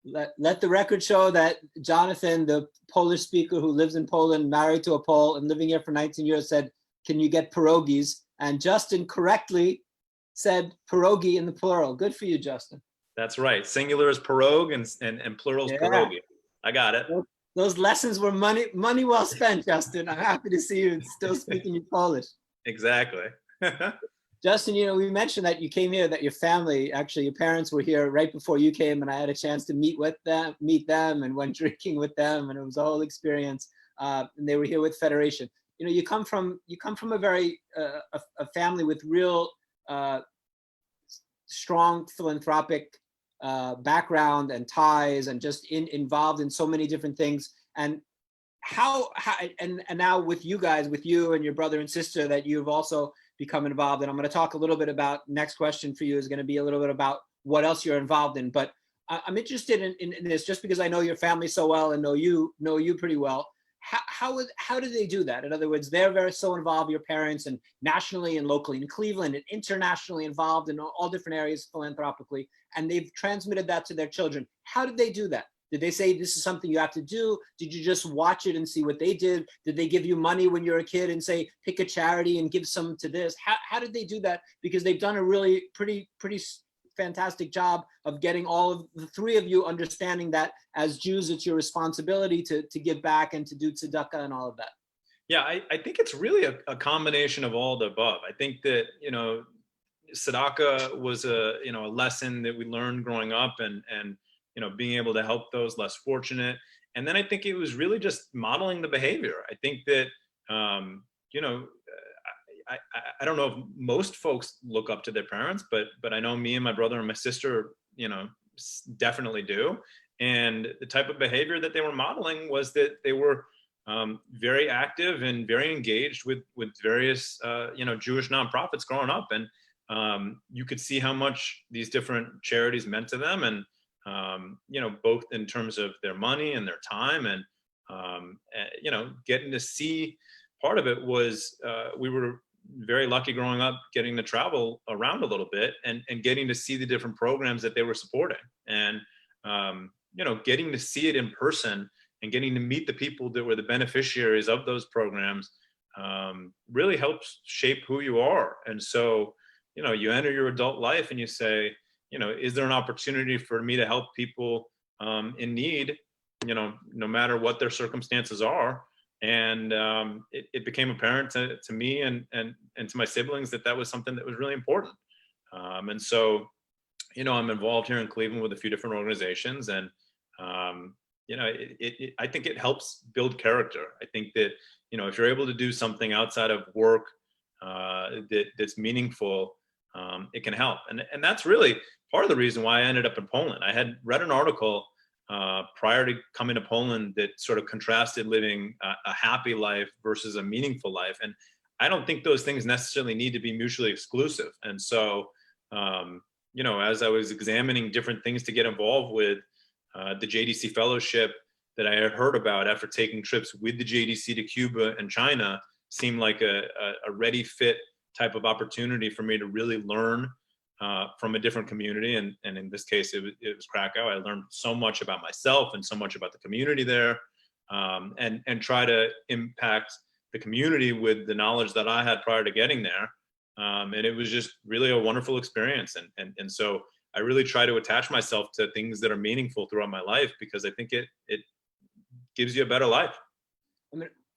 Let the record show that Jonathan, the Polish speaker who lives in Poland, married to a Pole and living here for 19 years, said, can you get pierogies? And Justin correctly said pierogi in the plural. Good for you, Justin. That's right. Singular is pierog and plural is pierogi. I got it. Those lessons were money well spent, Justin. I'm happy to see you still speaking in Polish. Exactly. Justin, we mentioned that you came here, that your family, actually your parents were here right before you came, and I had a chance to meet them and went drinking with them, and it was a whole experience. And they were here with Federation. You come from a very a family with real strong philanthropic background and ties, and just involved in so many different things. And how and now with you guys, with you and your brother and sister, that you've also become involved. And I'm going to talk a little bit about, next question for you is going to be a little bit about what else you're involved in. But I'm interested in this, just because I know your family so well and know you pretty well. How do they do that? In other words, they're so involved, your parents, and nationally and locally in Cleveland, and internationally involved in all different areas philanthropically, and they've transmitted that to their children. How did they do that? Did they say this is something you have to do? Did you just watch it and see what they did? Did they give you money when you were a kid and say, pick a charity and give some to this? How did they do that? Because they've done a really pretty fantastic job of getting all of the three of you understanding that as Jews, it's your responsibility to give back and to do tzedakah and all of that. Yeah, I think it's really a combination of all the above. I think that, tzedakah was a lesson that we learned growing up, and being able to help those less fortunate. And then I think it was really just modeling the behavior. I think that, I don't know if most folks look up to their parents, but I know me and my brother and my sister, definitely do. And the type of behavior that they were modeling was that they were very active and very engaged with various, Jewish nonprofits growing up. And you could see how much these different charities meant to them, and both in terms of their money and their time, and getting to see. Part of it was we were very lucky growing up, getting to travel around a little bit and getting to see the different programs that they were supporting, and getting to see it in person and getting to meet the people that were the beneficiaries of those programs really helps shape who you are. And so, you enter your adult life and you say, is there an opportunity for me to help people in need, no matter what their circumstances are? And it became apparent to me and to my siblings that was something that was really important. And so, I'm involved here in Cleveland with a few different organizations, and I think it helps build character. I think that, if you're able to do something outside of work that's meaningful, it can help. And that's really part of the reason why I ended up in Poland. I had read an article prior to coming to Poland that sort of contrasted living a happy life versus a meaningful life. And I don't think those things necessarily need to be mutually exclusive. And so, as I was examining different things to get involved with, the JDC fellowship that I had heard about after taking trips with the JDC to Cuba and China seemed like a ready fit type of opportunity for me to really learn from a different community. And in this case, it was Krakow. I learned so much about myself and so much about the community there, and try to impact the community with the knowledge that I had prior to getting there. And it was just really a wonderful experience. And so I really try to attach myself to things that are meaningful throughout my life, because I think it gives you a better life.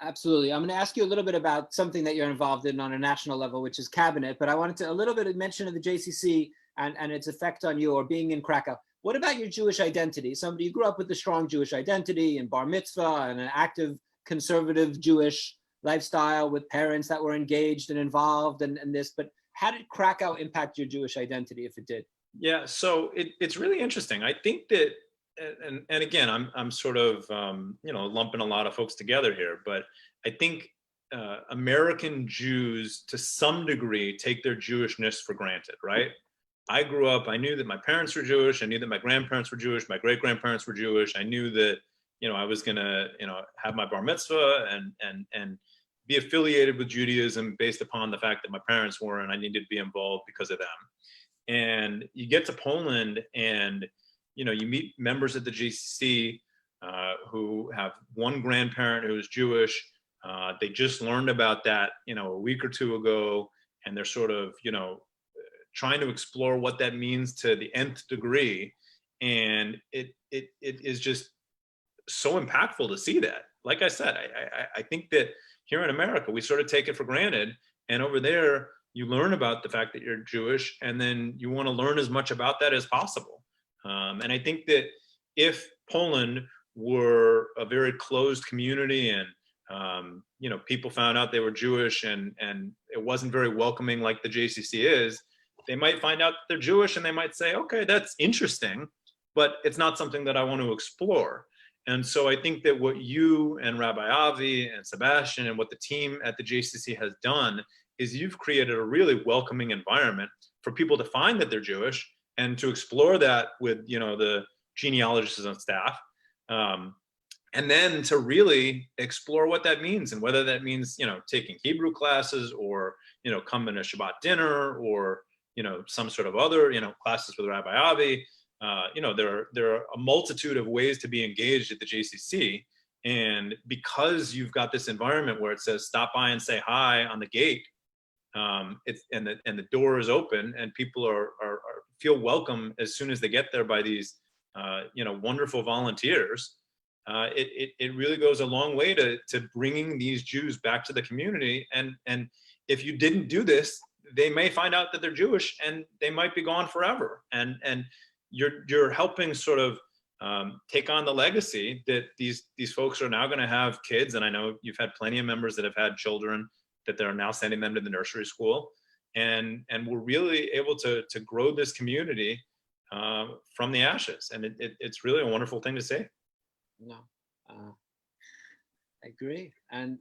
Absolutely. I'm going to ask you a little bit about something that you're involved in on a national level, which is cabinet, but I wanted to a little bit of mention of the JCC and its effect on you, or being in Krakow. What about your Jewish identity? Somebody who grew up with a strong Jewish identity and bar mitzvah and an active conservative Jewish lifestyle with parents that were engaged and involved and this, but how did Krakow impact your Jewish identity, if it did? Yeah, so it's really interesting. I think that, and again, I'm sort of lumping a lot of folks together here, but I think American Jews to some degree take their Jewishness for granted, right? I grew up, I knew that my parents were Jewish, I knew that my grandparents were Jewish, my great grandparents were Jewish, I knew that I was gonna have my bar mitzvah and be affiliated with Judaism based upon the fact that my parents were, and I needed to be involved because of them. And you get to Poland and you meet members of the JCC who have one grandparent who is Jewish. They just learned about that, a week or two ago, and they're sort of, trying to explore what that means to the nth degree. And it is just so impactful to see that. Like I said, I think that here in America, we sort of take it for granted. And over there, you learn about the fact that you're Jewish, and then you want to learn as much about that as possible. And I think that if Poland were a very closed community and, people found out they were Jewish and it wasn't very welcoming like the JCC is, they might find out that they're Jewish and they might say, okay, that's interesting, but it's not something that I want to explore. And so I think that what you and Rabbi Avi and Sebastian and what the team at the JCC has done is you've created a really welcoming environment for people to find that they're Jewish and to explore that with, the genealogists on staff. And then to really explore what that means, and whether that means, taking Hebrew classes or, coming to Shabbat dinner or, some sort of other, classes with Rabbi Avi. There are a multitude of ways to be engaged at the JCC. And because you've got this environment where it says, stop by and say hi on the gate, and the door is open and people are feel welcome as soon as they get there by these, wonderful volunteers, it really goes a long way to bringing these Jews back to the community. And if you didn't do this, they may find out that they're Jewish and they might be gone forever. And you're helping sort of take on the legacy that these folks are now going to have kids. And I know you've had plenty of members that have had children that they're now sending them to the nursery school. And we're really able to grow this community from the ashes. And it's really a wonderful thing to see. No, I agree. And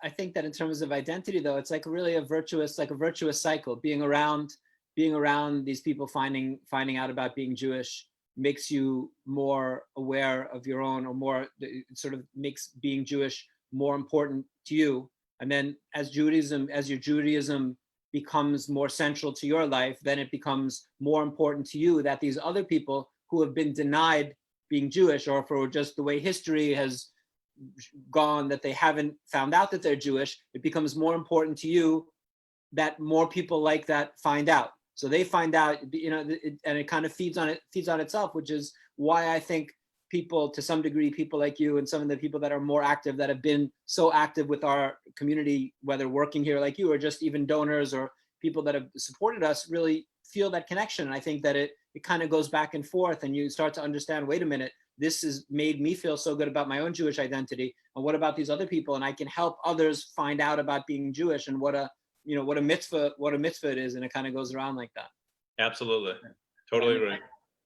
I think that in terms of identity, though, it's like really a virtuous cycle. Being around these people, finding out about being Jewish makes you more aware of your own, or more, it sort of makes being Jewish more important to you. And then as your Judaism becomes more central to your life, then it becomes more important to you that these other people who have been denied being Jewish, or for just the way history has gone, that they haven't found out that they're Jewish, it becomes more important to you that more people like that find out. So they find out, and it kind of feeds on itself, which is why I think people, to some degree, people like you and some of the people that are more active, that have been so active with our community, whether working here like you, or just even donors or people that have supported us, really feel that connection. And I think that it kind of goes back and forth, and you start to understand, wait a minute, this has made me feel so good about my own Jewish identity. And what about these other people? And I can help others find out about being Jewish, and what a mitzvah it is. And it kind of goes around like that. Absolutely. Totally agree.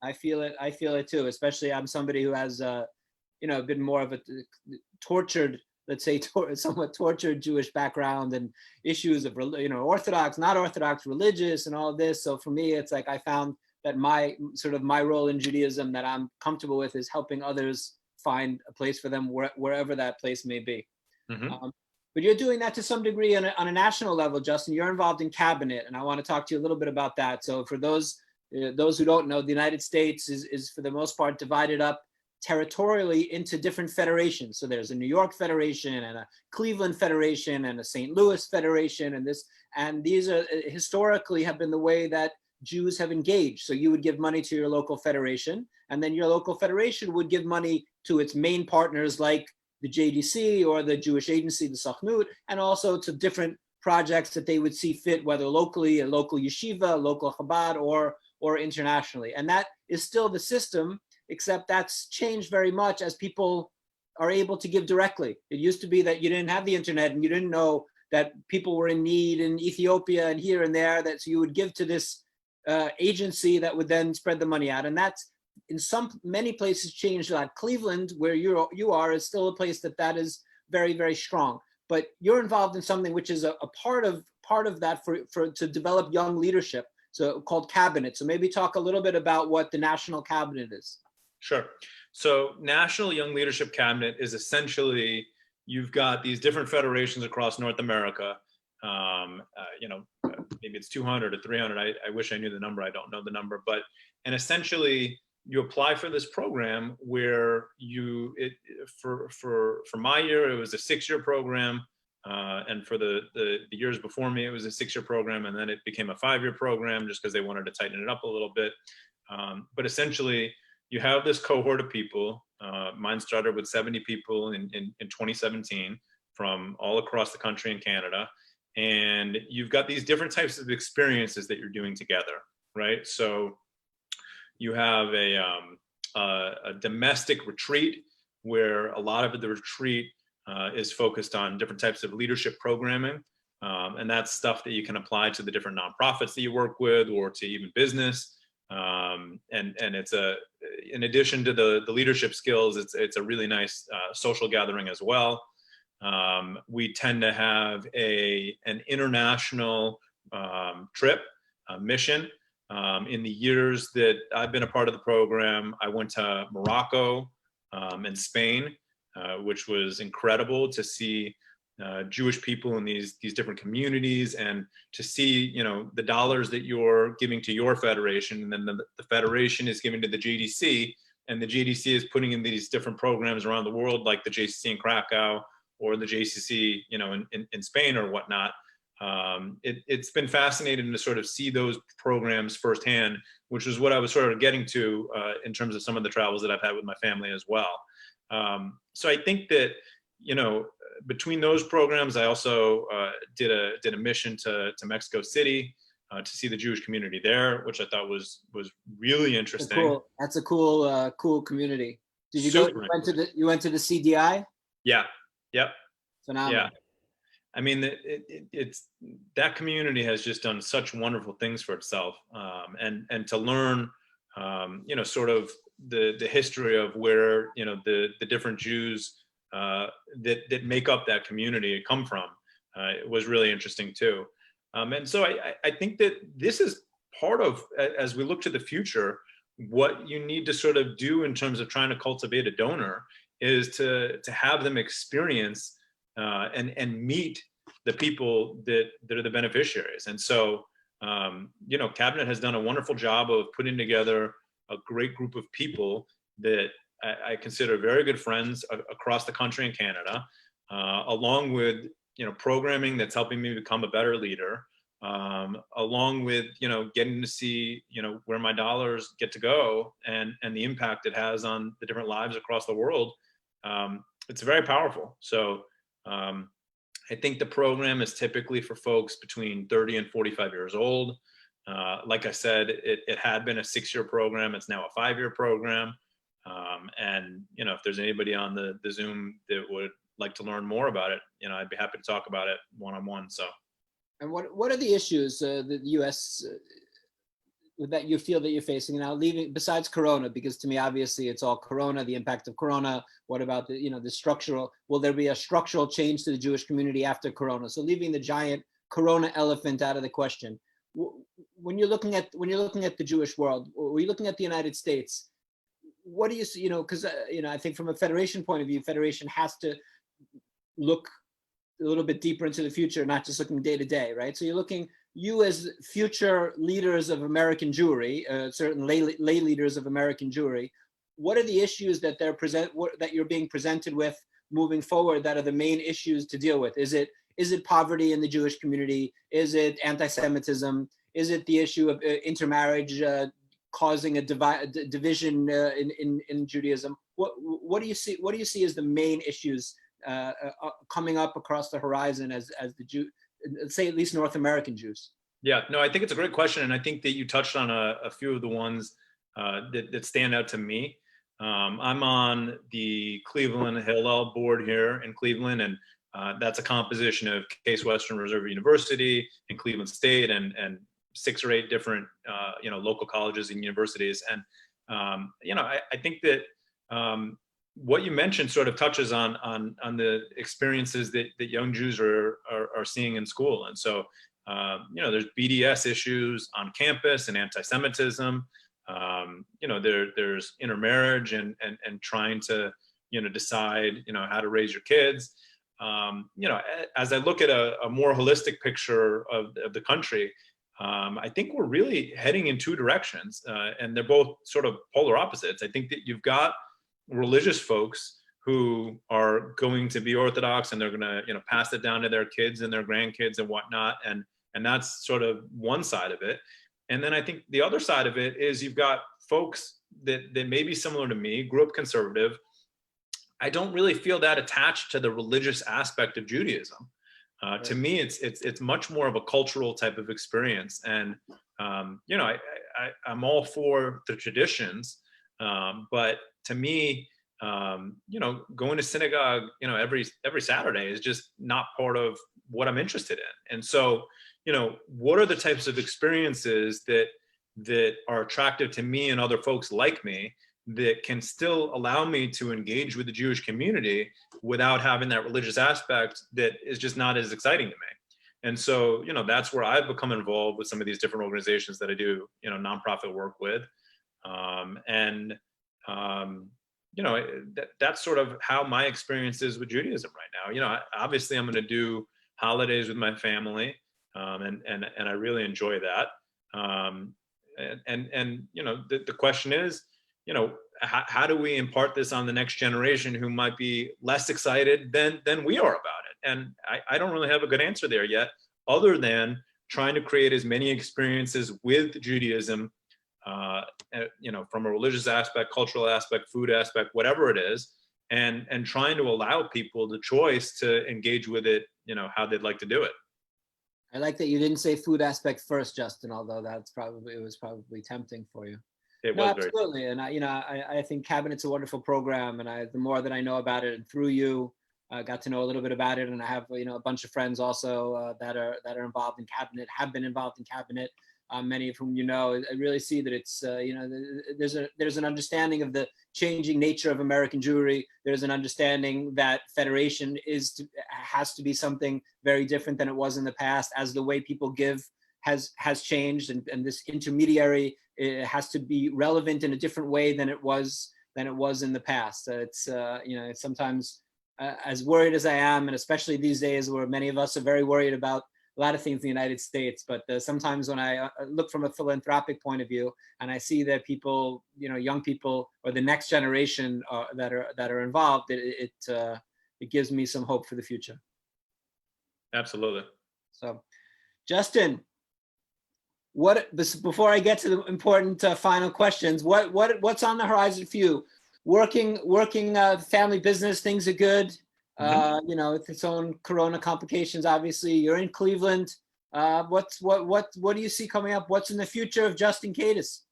I feel it too, especially I'm somebody who has, been more of a tortured, let's say, somewhat tortured Jewish background, and issues of, Orthodox, not Orthodox, religious, and all of this. So for me, it's like I found that my role in Judaism that I'm comfortable with is helping others find a place for them wherever that place may be. Mm-hmm. But you're doing that to some degree on a national level, Justin. You're involved in cabinet, and I want to talk to you a little bit about that. So for those who don't know, the United States is for the most part divided up territorially into different federations. So there's a New York Federation, and a Cleveland Federation, and a St. Louis Federation, and these are historically have been the way that Jews have engaged. So you would give money to your local federation, and then your local federation would give money to its main partners like the JDC or the Jewish agency, the Sachnut, and also to different projects that they would see fit, whether locally, a local yeshiva, a local Chabad, or internationally. And that is still the system, except that's changed very much as people are able to give directly. It used to be that you didn't have the internet and you didn't know that people were in need in Ethiopia and here and there, so you would give to this agency that would then spread the money out. And that's in many places changed a lot. Cleveland, where you are, is still a place that is very, very strong. But you're involved in something which is a part of that for to develop young leadership, so called cabinet. So maybe talk a little bit about what the National Cabinet is. Sure. So National Young Leadership Cabinet is essentially, you've got these different federations across North America. Maybe it's 200 or 300. I wish I knew the number. I don't know the number, and essentially you apply for this program where for my year, it was a 6-year program. And for the years before me, it was a 6-year program, and then it became a 5-year program just because they wanted to tighten it up a little bit. But essentially, you have this cohort of people. Mine started with 70 people in 2017 from all across the country and Canada. And you've got these different types of experiences that you're doing together, right? So you have a domestic retreat where a lot of the retreat is focused on different types of leadership programming. And that's stuff that you can apply to the different nonprofits that you work with, or to even business. And it's in addition to the leadership skills, it's a really nice social gathering as well. We tend to have an international trip, mission. In the years that I've been a part of the program, I went to Morocco and Spain, which was incredible to see Jewish people in these different communities, and to see the dollars that you're giving to your federation, and then the federation is giving to the JDC, and the JDC is putting in these different programs around the world, like the JCC in Krakow or the JCC in Spain or whatnot. it's been fascinating to sort of see those programs firsthand, which is what I was sort of getting to in terms of some of the travels that I've had with my family as well. So I think that, between those programs, I also did a mission to Mexico City to see the Jewish community there, which I thought was really interesting. That's a cool community. Did you Super go? You went to the CDI? Yeah. Yep. Phenomenal. Yeah. I mean, it's that community has just done such wonderful things for itself, and to learn, sort of the history of where the different Jews that make up that community come from. It was really interesting too, and so I think that this is part of, as we look to the future, what you need to sort of do in terms of trying to cultivate a donor is to have them experience and meet the people that are the beneficiaries. And so, Cabinet has done a wonderful job of putting together a great group of people that I consider very good friends across the country and Canada, along with, programming that's helping me become a better leader, along with, getting to see, where my dollars get to go and the impact it has on the different lives across the world. It's very powerful. So, I think the program is typically for folks between 30 and 45 years old. Like I said, it had been a 6-year program. It's now a 5-year program. And, if there's anybody on the Zoom that would like to learn more about it, I'd be happy to talk about it one-on-one. So. And what are the issues that the U.S. That you feel that you're facing now, besides Corona? Because to me, obviously, it's all Corona, the impact of Corona. What about the structural? Will there be a structural change to the Jewish community after Corona? So leaving the giant Corona elephant out of the question, when you're looking at the Jewish world, or when you're looking at the United States, what do you see? Because I think from a federation point of view, federation has to look a little bit deeper into the future, not just looking day to day, right? So you as future leaders of American Jewry, certain lay leaders of American Jewry, what are the issues that that you're being presented with moving forward that are the main issues to deal with? Is it poverty in the Jewish community? Is it anti-Semitism? Is it the issue of intermarriage causing a division in Judaism? What do you see? What do you see as the main issues coming up across the horizon as the Jew, say at least North American Jews? Yeah, no, I think it's a great question, and I think that you touched on a few of the ones that stand out to me. I'm on the Cleveland Hillel board here in Cleveland, and that's a composition of Case Western Reserve University and Cleveland State and 6 or 8 different local colleges and universities. And I think that what you mentioned sort of touches on the experiences that young Jews are seeing in school. And so there's BDS issues on campus and anti-Semitism. There's intermarriage and trying to decide how to raise your kids. As I look at a more holistic picture of the country, I think we're really heading in 2 directions, and they're both sort of polar opposites. I think that you've got religious folks who are going to be Orthodox, and they're going to pass it down to their kids and their grandkids and whatnot, and that's sort of one side of it. And then I think the other side of it is you've got folks that may be similar to me, grew up conservative. I don't really feel that attached to the religious aspect of Judaism. Right. To me, it's much more of a cultural type of experience, and I'm all for the traditions, but to me, going to synagogue, every Saturday is just not part of what I'm interested in. And so, what are the types of experiences that are attractive to me and other folks like me that can still allow me to engage with the Jewish community without having that religious aspect that is just not as exciting to me. And so, that's where I've become involved with some of these different organizations that I do, nonprofit work with. That's sort of how my experience is with Judaism right now. Obviously I'm going to do holidays with my family, and I really enjoy that. The question is, how do we impart this on the next generation who might be less excited than we are about it? And I don't really have a good answer there yet, other than trying to create as many experiences with Judaism, from a religious aspect, cultural aspect, food aspect, whatever it is, and trying to allow people the choice to engage with it, how they'd like to do it. I like that you didn't say food aspect first, Justin, although it was probably tempting for you. It No, was absolutely. And I think Cabinet's a wonderful program, and the more that I know about it, and through you, I got to know a little bit about it, and I have a bunch of friends also that are involved in Cabinet, have been involved in Cabinet, many of whom I really see that it's there's an understanding of the changing nature of American Jewry. There's an understanding that federation has to be something very different than it was in the past, as the way people give has changed, and this intermediary, it has to be relevant in a different way than it was in the past. It's sometimes, as worried as I am, and especially these days where many of us are very worried about a lot of things in the United States, but sometimes when I look from a philanthropic point of view and I see that people, young people or the next generation that are involved, it gives me some hope for the future. Absolutely. So, Justin, before I get to the important final questions, what's on the horizon for you? Working family business, things are good. With its own Corona complications, obviously. You're in Cleveland. What do you see coming up? What's in the future of Justin Kadis?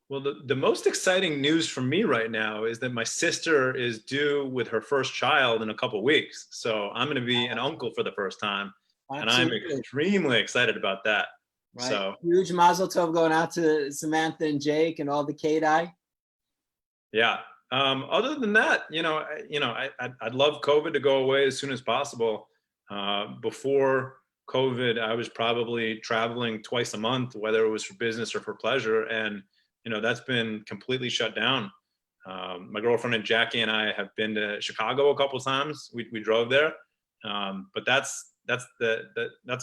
Well, the most exciting news for me right now is that my sister is due with her first child in a couple weeks. So I'm going to be an uncle for the first time. Absolutely. And I'm extremely excited about that. Right. So huge mazel tov going out to Samantha and Jake and all the Kadai. Yeah. Other than that, I'd love COVID to go away as soon as possible. Before COVID, I was probably traveling twice a month, whether it was for business or for pleasure. And, that's been completely shut down. My girlfriend and Jackie and I have been to Chicago a couple of times. We drove there. But that's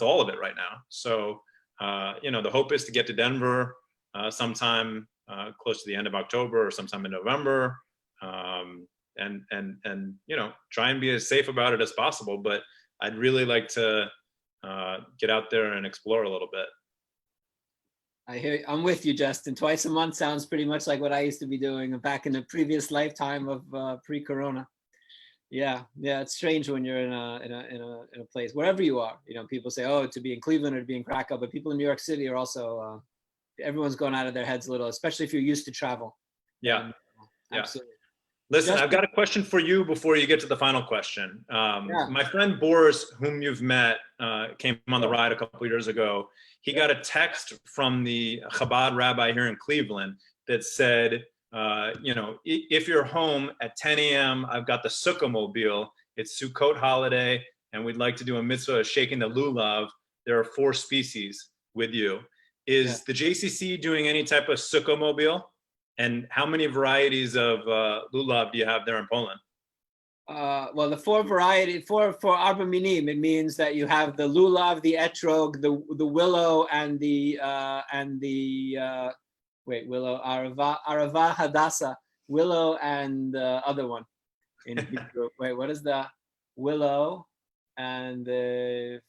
all of it right now. So, the hope is to get to Denver sometime close to the end of October or sometime in November. And try and be as safe about it as possible. But I'd really like to get out there and explore a little bit. I'm with you, Justin. Twice a month sounds pretty much like what I used to be doing back in the previous lifetime of pre-corona. Yeah, it's strange when you're in a place wherever you are. People say, oh, to be in Cleveland or to be in Krakow, but people in New York City are also everyone's going out of their heads a little, especially if you're used to travel. Yeah. Absolutely. Listen, Justin, I've got a question for you before you get to the final question. My friend Boris, whom you've met, came on the ride a couple of years ago. He got a text from the Chabad rabbi here in Cleveland that said, if you're home at 10 a.m., I've got the Sukkah mobile. It's Sukkot holiday, and we'd like to do a mitzvah of shaking the lulav. There are 4 species with you. Is the JCC doing any type of Sukkah mobile? And how many varieties of lulav do you have there in Poland? Well, the 4 varieties for Arba Minim, it means that you have the lulav, the etrog, the willow, and the willow, arava hadassa, willow, and the other one in Hebrew. Wait, what is the willow and the?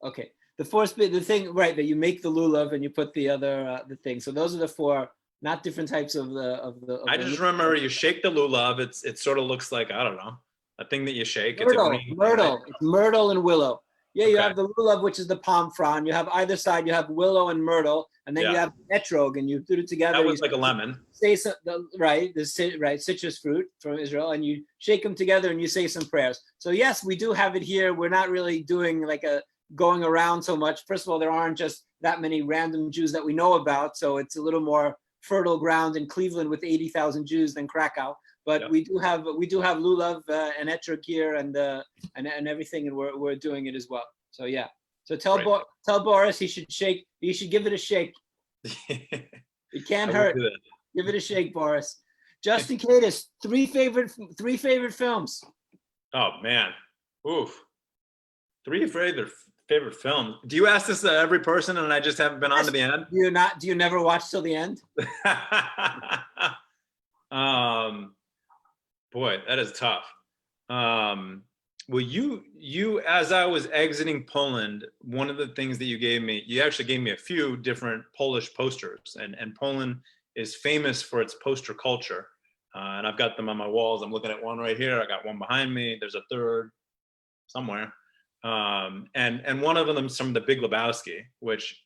Okay. The thing, right, that you make the lulav and you put the other the thing. So those are the 4, not different types of the. I just remember you shake the lulav. It sort of looks like, I don't know, a thing that you shake. Myrtle, it's myrtle, it's myrtle and willow. Yeah, okay. You have the lulav, which is the palm frond. You have either side. You have willow and myrtle, and then you have etrog, and you put it together. That was like a lemon. Say some, right, citrus fruit from Israel, and you shake them together and you say some prayers. So yes, we do have it here. We're not really doing like going around so much. First of all, there aren't just that many random Jews that we know about, so it's a little more fertile ground in Cleveland with 80,000 Jews than Krakow. But we do have lulav and etrog here and everything, and we're doing it as well. So yeah. So tell Boris he should shake. You should give it a shake. It can't hurt. Give it a shake, Boris. Justin Kadis, 3 favorite films. Oh man, oof. 3 favorite films. Do you ask this to every person and I just haven't been on to the end? Do you never watch till the end? Boy, that is tough. Well, you, as I was exiting Poland, one of the things that you actually gave me a few different Polish posters, and Poland is famous for its poster culture. And I've got them on my walls. I'm looking at one right here. I got one behind me. There's a third somewhere. And one of them is from The Big Lebowski, which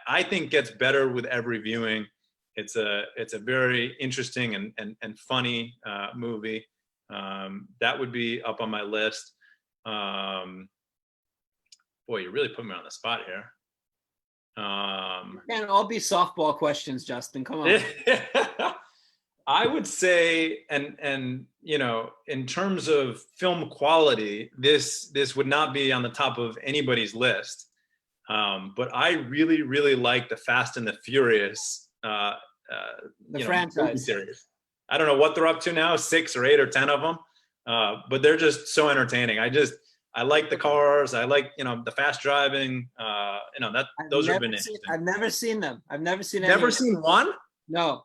I think gets better with every viewing. It's a very interesting and funny movie. That would be up on my list. Boy, you really put me on the spot here. Can't all be softball questions, Justin. Come on. I would say, and you know, in terms of film quality, this would not be on the top of anybody's list. But I really like the Fast and the Furious franchise series. I don't know what they're up to now, 6 or 8 or 10 of them, but they're just so entertaining. I like the cars. I like, you know, the fast driving. You know, those have been interesting. I've never seen them. I've never seen. Never seen one? No.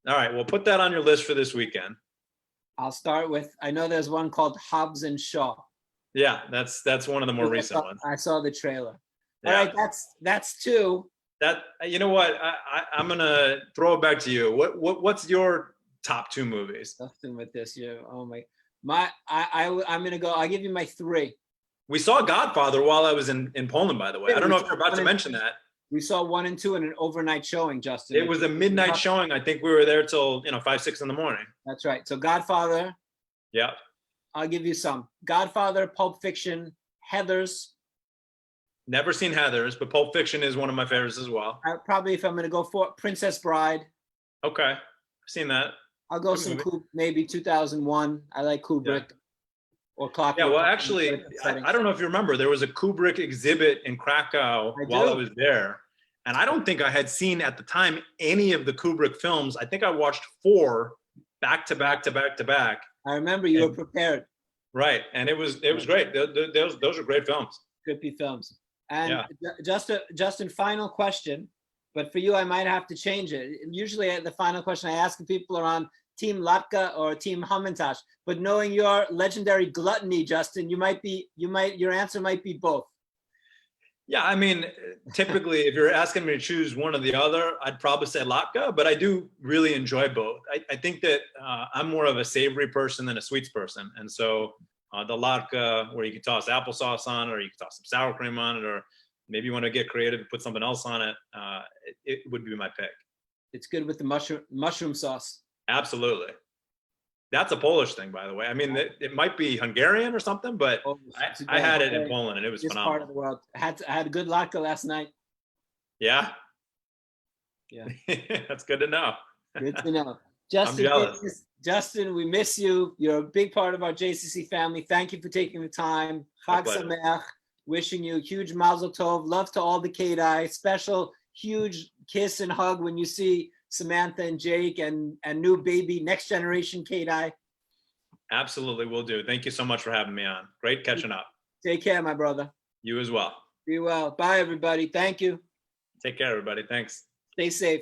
All right, well, put that on your list for this weekend. I'll start with. I know there's one called Hobbs and Shaw. Yeah, that's one of the more recent ones. I saw the trailer. Yeah. All right, that's 2. That, you know what? I'm gonna throw it back to you. What's your top 2 movies? Nothing with this. Oh my. I'm gonna go. I'll give you my 3. We saw Godfather while I was in Poland, by the way. I don't know if you're about to mention that. We saw 1 and 2 in an overnight showing, Justin. It was a midnight showing. I think we were there till 5, 6 in the morning. That's right. So Godfather. Yeah. I'll give you some. Godfather, Pulp Fiction, Heathers. Never seen Heathers, but Pulp Fiction is one of my favorites as well. Probably, if I'm going to go for Princess Bride. Okay, I've seen that. I'll go some maybe 2001. I like Kubrick. Yeah. Or Clockwork. Yeah, well, actually, I don't know if you remember, there was a Kubrick exhibit in Krakow while I was there. And I don't think I had seen at the time any of the Kubrick films. I think I watched 4 back to back. I remember you were prepared. Right, and it was great. Those are great films. Good films. And Justin, final question, but for you, I might have to change it. Usually the final question I ask people are on Team Latka or Team Hamantash, but knowing your legendary gluttony, Justin, your answer might be both. Yeah, I mean, typically, if you're asking me to choose one or the other, I'd probably say Latka, but I do really enjoy both. I think that I'm more of a savory person than a sweets person. And so the Latka, where you can toss applesauce on it, or you can toss some sour cream on it, or maybe you want to get creative and put something else on it, it would be my pick. It's good with the mushroom sauce. Absolutely. That's a Polish thing, by the way. I mean, it might be Hungarian or something, but I had it in Poland and it was phenomenal. Part of the world. I had a good latke last night. Yeah. Yeah. That's good to know. Good to know. Justin, we miss you. You're a big part of our JCC family. Thank you for taking the time. Chag Sameach. Wishing you a huge mazel tov. Love to all the Kadai. Special, huge kiss and hug when you see Samantha and Jake and new baby, next generation Kadai. Absolutely, will do. Thank you so much for having me on. Great catching up. Take care, my brother. You as well. Be well. Bye, everybody. Thank you. Take care, everybody. Thanks. Stay safe.